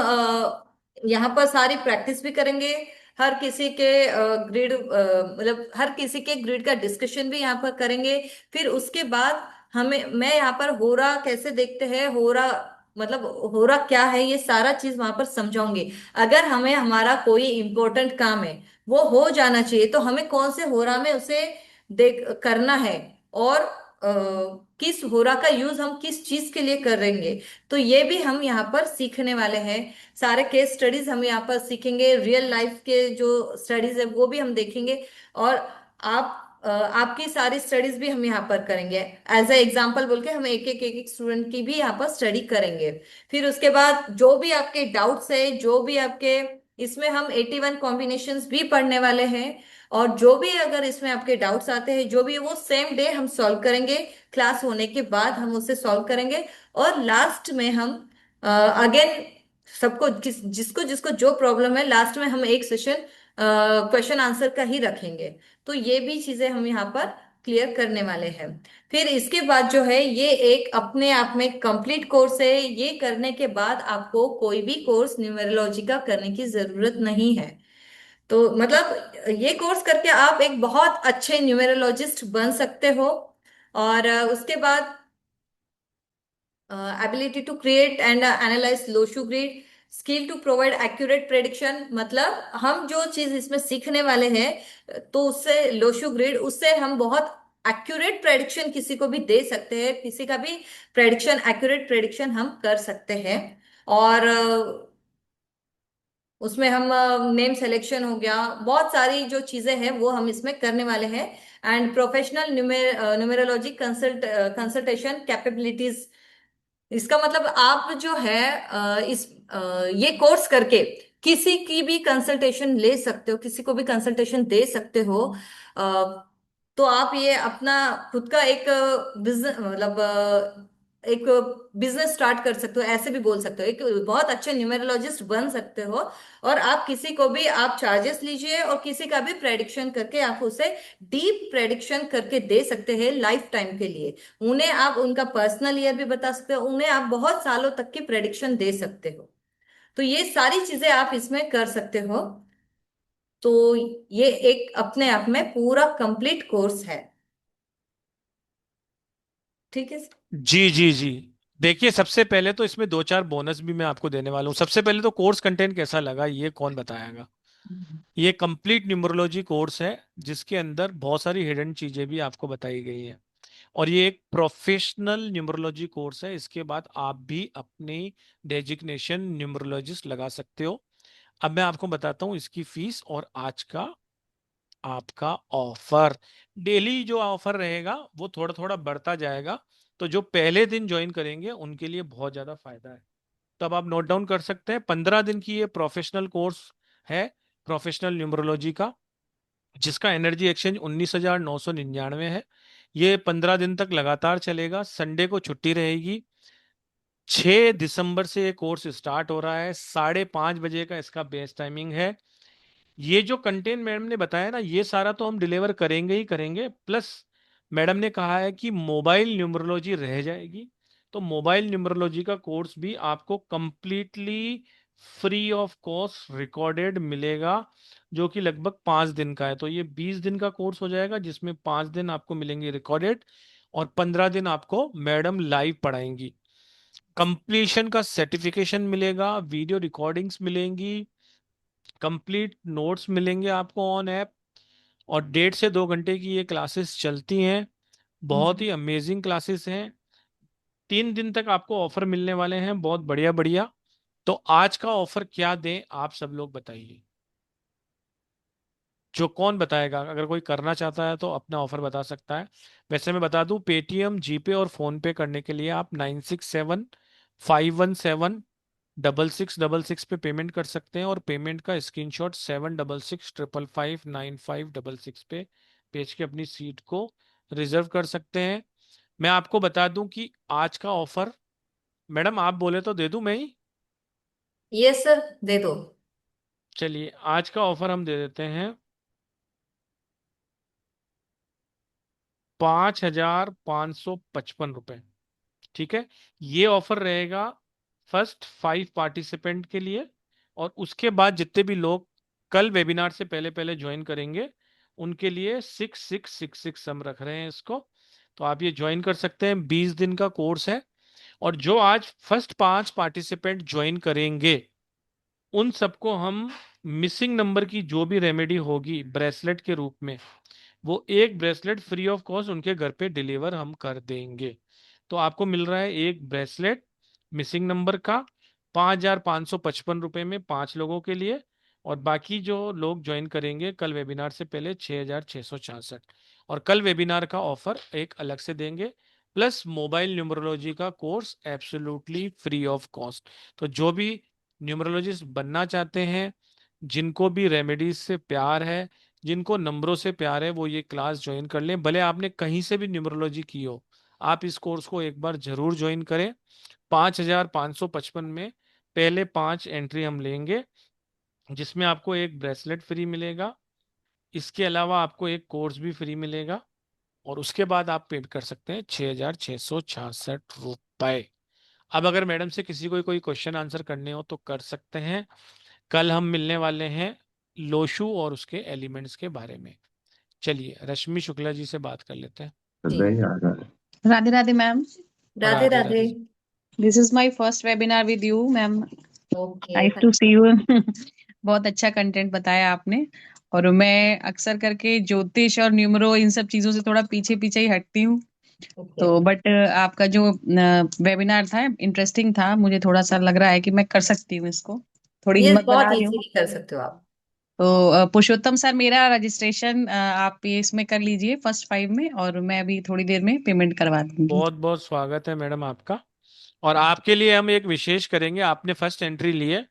यहाँ पर सारी प्रैक्टिस भी करेंगे। हर किसी के ग्रिड मतलब हर किसी के ग्रिड का डिस्कशन भी यहाँ पर करेंगे। फिर उसके बाद हमें मैं यहाँ पर होरा कैसे देखते हैं, होरा मतलब होरा क्या है, ये सारा चीज वहां पर समझाऊंगी। अगर हमें हमारा कोई इंपॉर्टेंट काम है वो हो जाना चाहिए, तो हमें कौन से होरा में उसे देख करना है, और किस होरा का यूज हम किस चीज के लिए करेंगे, तो ये भी हम यहाँ पर सीखने वाले हैं। सारे केस स्टडीज हम यहाँ पर सीखेंगे, रियल लाइफ के जो स्टडीज है वो भी हम देखेंगे। और आपकी सारी स्टडीज भी हम यहाँ पर करेंगे। एज ए एग्जाम्पल बोल के हम एक एक स्टूडेंट की भी यहाँ पर स्टडी करेंगे। फिर उसके बाद जो भी आपके डाउट्स है, जो भी आपके, इसमें हम 81 कॉम्बिनेशंस भी पढ़ने वाले हैं। और जो भी अगर इसमें आपके डाउट्स आते हैं, जो भी वो सेम डे हम सॉल्व करेंगे। क्लास होने के बाद हम उसे सॉल्व करेंगे। और लास्ट में हम अगेन सबको जिसको जिसको जो प्रॉब्लम है, लास्ट में हम एक सेशन क्वेश्चन आंसर का ही रखेंगे। तो ये भी चीजें हम यहाँ पर क्लियर करने वाले हैं। फिर इसके बाद जो है, ये एक अपने आप में कंप्लीट कोर्स है। ये करने के बाद आपको कोई भी कोर्स न्यूमेरोलॉजी का करने की जरूरत नहीं है। तो मतलब ये कोर्स करके आप एक बहुत अच्छे न्यूमेरोलॉजिस्ट बन सकते हो। और उसके बाद ability to create and analyze Lo Shu grid, skill to provide accurate prediction. मतलब हम जो चीज इसमें सीखने वाले हैं, तो उससे लोशू ग्रिड, उससे हम बहुत एक्यूरेट प्रेडिक्शन किसी को भी दे सकते हैं, किसी का भी प्रेडिक्शन, एक्यूरेट प्रेडिक्शन हम कर सकते हैं। और उसमें हम नेम सिलेक्शन हो गया, बहुत सारी जो चीजें हैं वो हम इसमें करने वाले हैं। And professional numerology consultation capabilities. इसका मतलब आप जो है ये कोर्स करके किसी की भी कंसल्टेशन ले सकते हो, किसी को भी कंसल्टेशन दे सकते हो। तो आप ये अपना खुद का एक बिजनेस, मतलब एक बिजनेस स्टार्ट कर सकते हो, ऐसे भी बोल सकते हो, एक बहुत अच्छे न्यूमेरोलॉजिस्ट बन सकते हो। और आप किसी को भी आप चार्जेस लीजिए, और किसी का भी प्रेडिक्शन करके आप उसे डीप प्रेडिक्शन करके दे सकते हैं लाइफ टाइम के लिए। उन्हें आप उनका पर्सनल ईयर भी बता सकते हो, उन्हें आप बहुत सालों तक की प्रेडिक्शन दे सकते हो। तो ये सारी चीजें आप इसमें कर सकते हो। तो ये एक अपने आप में पूरा कंप्लीट कोर्स है। ठीक है। जी जी जी। देखिए, सबसे पहले तो इसमें दो चार बोनस भी मैं आपको देने वाला हूँ। सबसे पहले तो कोर्स कंटेंट कैसा लगा ये कौन बताएगा। ये कंप्लीट न्यूमरोलॉजी कोर्स है, जिसके अंदर बहुत सारी हिडन चीजें भी आपको बताई गई हैं। और ये एक प्रोफेशनल न्यूमरोलॉजी कोर्स है। इसके बाद आप भी अपनी डेजिग्नेशन न्यूमरोलॉजिस्ट लगा सकते हो। अब मैं आपको बताता हूँ इसकी फीस और आज का आपका ऑफर। डेली जो ऑफर रहेगा वो थोड़ा थोड़ा बढ़ता जाएगा। तो जो पहले दिन ज्वाइन करेंगे उनके लिए बहुत ज्यादा फायदा है। तब आप नोट डाउन कर सकते हैं, 15 दिन की ये प्रोफेशनल कोर्स है, प्रोफेशनल न्यूमरोलॉजी का, जिसका एनर्जी एक्सचेंज 19,999 है। ये 15 दिन तक लगातार चलेगा, संडे को छुट्टी रहेगी। 6 दिसंबर से ये कोर्स स्टार्ट हो रहा है, 5:30 बजे का इसका बेस टाइमिंग है। ये जो कंटेंट मैडम ने बताया ना, ये सारा तो हम डिलीवर करेंगे ही करेंगे, प्लस मैडम ने कहा है कि मोबाइल न्यूमरोलॉजी रह जाएगी। तो मोबाइल न्यूमरोलॉजी का कोर्स भी आपको completely free of cost recorded मिलेगा, जो कि लगभग 5 दिन का है। तो ये 20 दिन का कोर्स हो जाएगा, जिसमें 5 दिन आपको मिलेंगे रिकॉर्डेड और 15 दिन आपको मैडम लाइव पढ़ाएंगी। कंप्लीशन का सर्टिफिकेशन मिलेगा, वीडियो रिकॉर्डिंग्स मिलेंगी, कंप्लीट नोट्स मिलेंगे आपको ऑन ऐप। और 1.5 से 2 घंटे की ये क्लासेस चलती हैं। बहुत ही अमेजिंग क्लासेस हैं। 3 दिन तक आपको ऑफर मिलने वाले हैं, बहुत बढ़िया बढ़िया। तो आज का ऑफर क्या दें आप सब लोग बताइए। जो कौन बताएगा, अगर कोई करना चाहता है तो अपना ऑफर बता सकता है। वैसे मैं बता दूं, पेटीएम, जीपे और फोन पे करने के लिए आप 9675176666 पे पेमेंट कर सकते हैं, और पेमेंट का स्क्रीनशॉट 7665559566 पे भेज के अपनी सीट को रिजर्व कर सकते हैं। मैं आपको बता दूं कि आज का ऑफर, मैडम आप बोले तो दे दूं मैं ही। यस सर, दे दो। चलिए, आज का ऑफर हम दे देते हैं 5,555 रुपए। ठीक है, ये ऑफर रहेगा फर्स्ट 5 पार्टिसिपेंट के लिए, और उसके बाद जितने भी लोग कल वेबिनार से पहले पहले ज्वाइन करेंगे उनके लिए 6666 हम रख रहे हैं इसको। तो आप ये ज्वाइन कर सकते हैं, 20 दिन का कोर्स है। और जो आज फर्स्ट 5 पार्टिसिपेंट ज्वाइन करेंगे उन सबको हम मिसिंग नंबर की जो भी रेमेडी होगी ब्रेसलेट के रूप में, वो एक ब्रेसलेट फ्री ऑफ कॉस्ट उनके घर पे डिलीवर हम कर देंगे। तो आपको मिल रहा है एक ब्रेसलेट मिसिंग नंबर का 5,555 रुपए में 5 लोगों के लिए। और बाकी जो लोग ज्वाइन करेंगे कल वेबिनार से पहले 6,666। और कल वेबिनार का ऑफर एक अलग से देंगे, प्लस मोबाइल न्यूमरोलॉजी का course absolutely free of cost. तो जो भी न्यूमरोलॉजिस्ट बनना चाहते हैं, जिनको भी रेमेडीज से प्यार है, जिनको नंबरों से प्यार है, वो ये क्लास ज्वाइन कर लें। भले आपने कहीं से भी न्यूमरोलॉजी की हो, आप इस कोर्स को एक बार जरूर ज्वाइन करें। 5,555 में पहले 5 एंट्री हम लेंगे, जिसमें आपको एक ब्रेसलेट फ्री मिलेगा, इसके अलावा आपको एक कोर्स भी फ्री मिलेगा, और उसके बाद आप पेड कर सकते हैं 6,666 रुपए। अब अगर मैडम से किसी को कोई क्वेश्चन आंसर करने हो तो कर सकते हैं। कल हम मिलने वाले हैं लोशु और उसके एलिमेंट्स के बारे में। चलिए रश्मि शुक्ला जी से बात कर लेते हैं। जी। Radhe Radhe ma'am. Radhe Radhe Radhe. Radhe. This is my first webinar with you ma'am. Okay. Nice to see you. बहुत अच्छा कंटेंट बताया आपने। और मैं अक्सर करके ज्योतिष और न्यूमरो इन सब चीजों से थोड़ा पीछे पीछे ही हटती हूँ। ओके। तो बट आपका जो वेबिनार था इंटरेस्टिंग था, मुझे थोड़ा सा लग रहा है कि मैं कर सकती हूँ इसको। थोड़ी ये हिम्मत बहुत बना रही हूँ। इजीली कर सकते हो आप। तो पुरुषोत्तम सर, मेरा रजिस्ट्रेशन आप ये इसमें कर लीजिए फर्स्ट 5 में, और मैं अभी थोड़ी देर में पेमेंट करवा दूंगी। बहुत बहुत स्वागत है मैडम आपका। और आपके लिए हम एक विशेष करेंगे, आपने फर्स्ट एंट्री ली है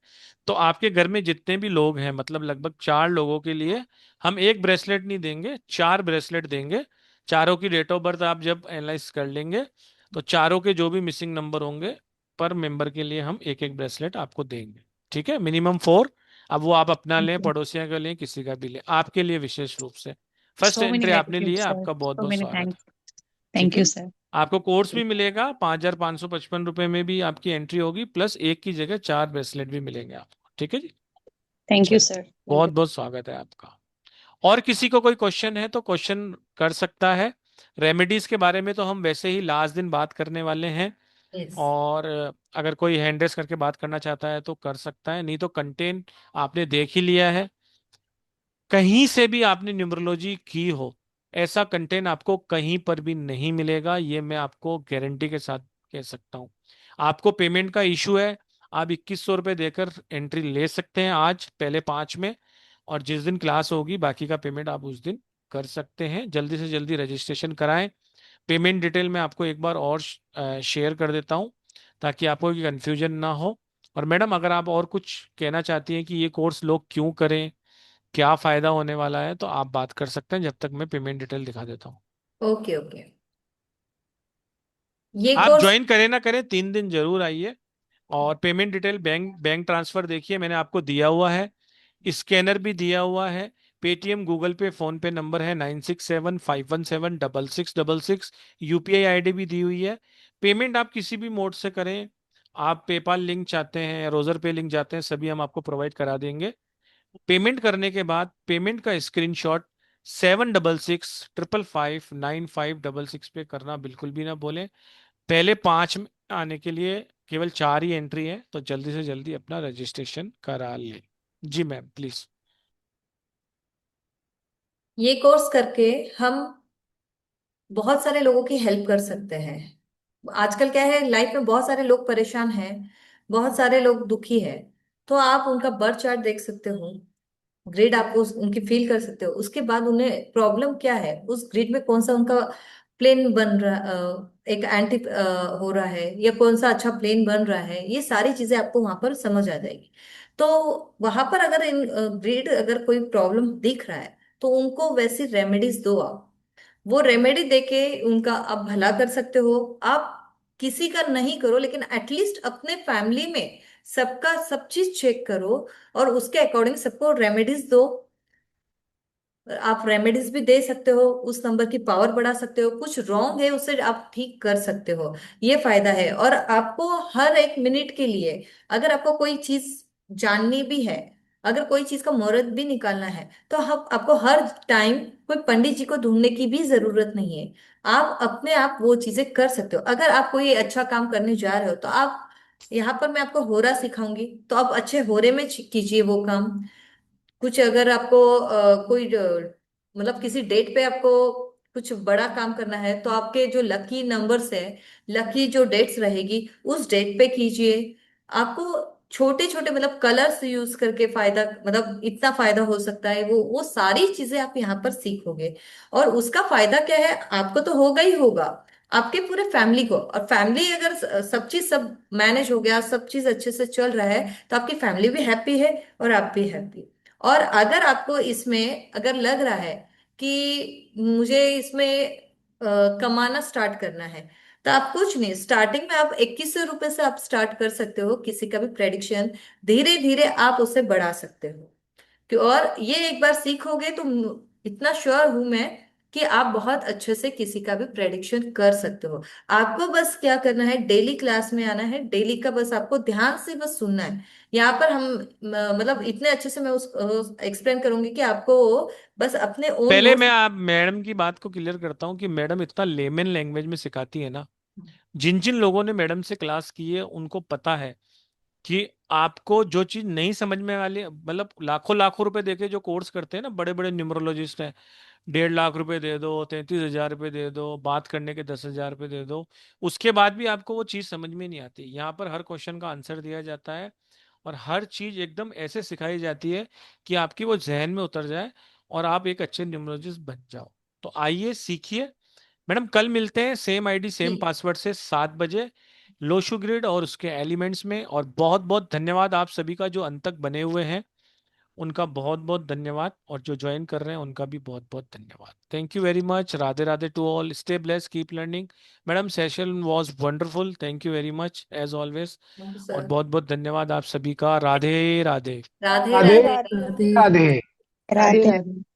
तो आपके घर में जितने भी लोग हैं, मतलब लगभग 4 लोगों के लिए हम एक ब्रेसलेट नहीं देंगे, 4 ब्रेसलेट देंगे। चारों की डेट ऑफ बर्थ आप जब एनालाइज कर लेंगे तो चारों के जो भी मिसिंग नंबर होंगे पर मेंबर के लिए हम एक एक ब्रेसलेट आपको देंगे। ठीक है, मिनिमम 4। अब वो आप अपना लें, पड़ोसियों का लें, किसी का भी लें, आपके लिए विशेष रूप से फर्स्ट सो मेनी एंट्री आपने ली ग्रेटिट्यूड है, सर, आपका बहुत सो बहुत मेनी स्वागत है। थैंक्स। ठीक थैंक यू है, सर। आपको कोर्स भी मिलेगा, 5,555 रुपए में भी आपकी एंट्री होगी, प्लस एक की जगह 4 ब्रेसलेट भी मिलेंगे आपको। ठीक है जी। थैंक यू चलिए, सर, थैंक बहुत यू। बहुत स्वागत है आपका। और किसी को कोई क्वेश्चन है तो क्वेश्चन कर सकता है। रेमेडीज के बारे में तो हम वैसे ही लास्ट दिन बात करने वाले हैं। यस। और अगर कोई हैंड रेस करके बात करना चाहता है तो कर सकता है, नहीं तो कंटेंट आपने देख ही लिया है। कहीं से भी आपने न्यूमरोलॉजी की हो, ऐसा कंटेंट आपको कहीं पर भी नहीं मिलेगा, ये मैं आपको गारंटी के साथ कह सकता हूँ। आपको पेमेंट का इशू है, आप 2100 रुपये देकर एंट्री ले सकते हैं आज पहले 5 में, और जिस दिन क्लास होगी बाकी का पेमेंट आप उस दिन कर सकते हैं। जल्दी से जल्दी रजिस्ट्रेशन कराएं। पेमेंट डिटेल मैं आपको एक बार और शेयर कर देता हूँ ताकि आपको कंफ्यूजन ना हो। और मैडम अगर आप और कुछ कहना चाहती हैं कि ये कोर्स लोग क्यों करें, क्या फायदा होने वाला है, तो आप बात कर सकते हैं जब तक मैं पेमेंट डिटेल दिखा देता हूँ। Okay okay. ये आप कोर्स। ज्वाइन करें ना करें, 3 दिन जरूर आइए। और payment detail bank bank transfer देखिए मैंने आपको दिया हुआ है, स्कैनर भी दिया हुआ है। पेटीएम, गूगल पे, फोन पे नंबर है 9675176666। यूपीआई आईडी भी दी हुई है। पेमेंट आप किसी भी मोड से करें, आप पेपाल लिंक चाहते हैं, रोजर पे लिंक चाहते हैं, सभी हम आपको प्रोवाइड करा देंगे। पेमेंट करने के बाद पेमेंट का स्क्रीनशॉट 7665559566 पे करना बिल्कुल भी ना भूलें। पहले 5 में आने के लिए केवल 4 ही एंट्री है, तो जल्दी से जल्दी अपना रजिस्ट्रेशन करा लें। जी मैम प्लीज। ये कोर्स करके हम बहुत सारे लोगों की हेल्प कर सकते हैं। आजकल क्या है, लाइफ में बहुत सारे लोग परेशान हैं, बहुत सारे लोग दुखी हैं। तो आप उनका बर्थ चार्ट देख सकते हो, ग्रिड आपको उनकी फील कर सकते हो, उसके बाद उन्हें प्रॉब्लम क्या है, उस ग्रिड में कौन सा उनका प्लेन बन रहा, एक एंटी हो रहा है, या कौन सा अच्छा प्लेन बन रहा है, ये सारी चीजें आपको वहां पर समझ आ जाएगी। तो वहां पर अगर इन ग्रिड अगर कोई प्रॉब्लम दिख रहा है तो उनको वैसी रेमेडीज दो आप। वो रेमेडी देके उनका आप भला कर सकते हो। आप किसी का नहीं करो, लेकिन एटलीस्ट अपने फैमिली में सबका सब चीज चेक करो और उसके अकॉर्डिंग सबको रेमेडीज दो। आप रेमेडीज भी दे सकते हो, उस नंबर की पावर बढ़ा सकते हो, कुछ रॉन्ग है उसे आप ठीक कर सकते हो। ये फायदा है। और आपको हर एक मिनट के लिए अगर आपको कोई चीज जाननी भी है, अगर कोई चीज का मुहूर्त भी निकालना है, तो हम आपको हर टाइम कोई पंडित जी को ढूंढने की भी जरूरत नहीं है। आप अपने आप वो चीजें कर सकते हो। अगर आप कोई अच्छा काम करने जा रहे हो तो आप, यहाँ पर मैं आपको होरा सिखाऊंगी, तो आप अच्छे होरे में कीजिए वो काम। कुछ अगर आपको कोई मतलब किसी डेट पे आपको कुछ बड़ा काम करना है, तो आपके जो लकी नंबर्स है, लकी जो डेट्स रहेगी, उस डेट पे कीजिए। आपको छोटे छोटे मतलब कलर्स यूज करके फायदा, मतलब इतना फायदा हो सकता है, वो सारी चीजें आप यहाँ पर सीखोगे। और उसका फायदा क्या है, आपको तो होगा ही होगा, आपके पूरे फैमिली को। और फैमिली अगर सब चीज सब मैनेज हो गया, सब चीज अच्छे से चल रहा है, तो आपकी फैमिली भी हैप्पी है और आप भी हैप्पी। और अगर आपको इसमें अगर लग रहा है कि मुझे इसमें कमाना स्टार्ट करना है, तो आप कुछ नहीं, स्टार्टिंग में आप 2100 रुपए से आप स्टार्ट कर सकते हो किसी का भी प्रेडिक्शन। धीरे धीरे आप उसे बढ़ा सकते हो। और ये एक बार सीखोगे तो इतना श्योर हूं मैं कि आप बहुत अच्छे से किसी का भी प्रेडिक्शन कर सकते हो। आपको बस क्या करना है, डेली क्लास में आना है, डेली का बस आपको ध्यान से बस सुनना है। यहाँ पर हम मतलब इतने अच्छे से मैं उस एक्सप्लेन करूंगी कि आपको बस अपने ओन पहले नोट्स। मैं आप मैडम की बात को क्लियर करता हूँ कि मैडम इतना लेमन लैंग्वेज में सिखाती है ना। जिन जिन लोगों ने मैडम से क्लास की है उनको पता है कि आपको जो चीज नहीं समझ में वाली, मतलब लाखों लाखों रुपए देके जो कोर्स करते हैं ना बड़े बड़े न्यूमरोलॉजिस्ट हैं, 1.5 लाख रुपए दे दो, 33,000 रुपए दे दो, बात करने के 10,000 रुपए दे दो, उसके बाद भी आपको वो चीज समझ में नहीं आती। यहाँ पर हर क्वेश्चन का आंसर दिया जाता है और हर चीज एकदम ऐसे सिखाई जाती है कि आपकी वो जहन में उतर जाए और आप एक अच्छे न्यूमरोलॉजिस्ट बन जाओ। तो आइए सीखिए। मैडम कल मिलते हैं सेम आईडी सेम जी, पासवर्ड से 7 बजे, लोशु ग्रिड और उसके एलिमेंट्स में। और बहुत बहुत धन्यवाद आप सभी का जो अंत तक बने हुए हैं, उनका बहुत बहुत धन्यवाद, और जो ज्वाइन कर रहे हैं उनका भी बहुत बहुत धन्यवाद। Thank you very much. Radhe Radhe to all. Stay blessed, keep learning. Madam session was wonderful, thank you very much as always. Thank you और सर। बहुत बहुत धन्यवाद आप सभी का। राधे राधे। राधे राधे राधे। राधे। राधे राधे राधे।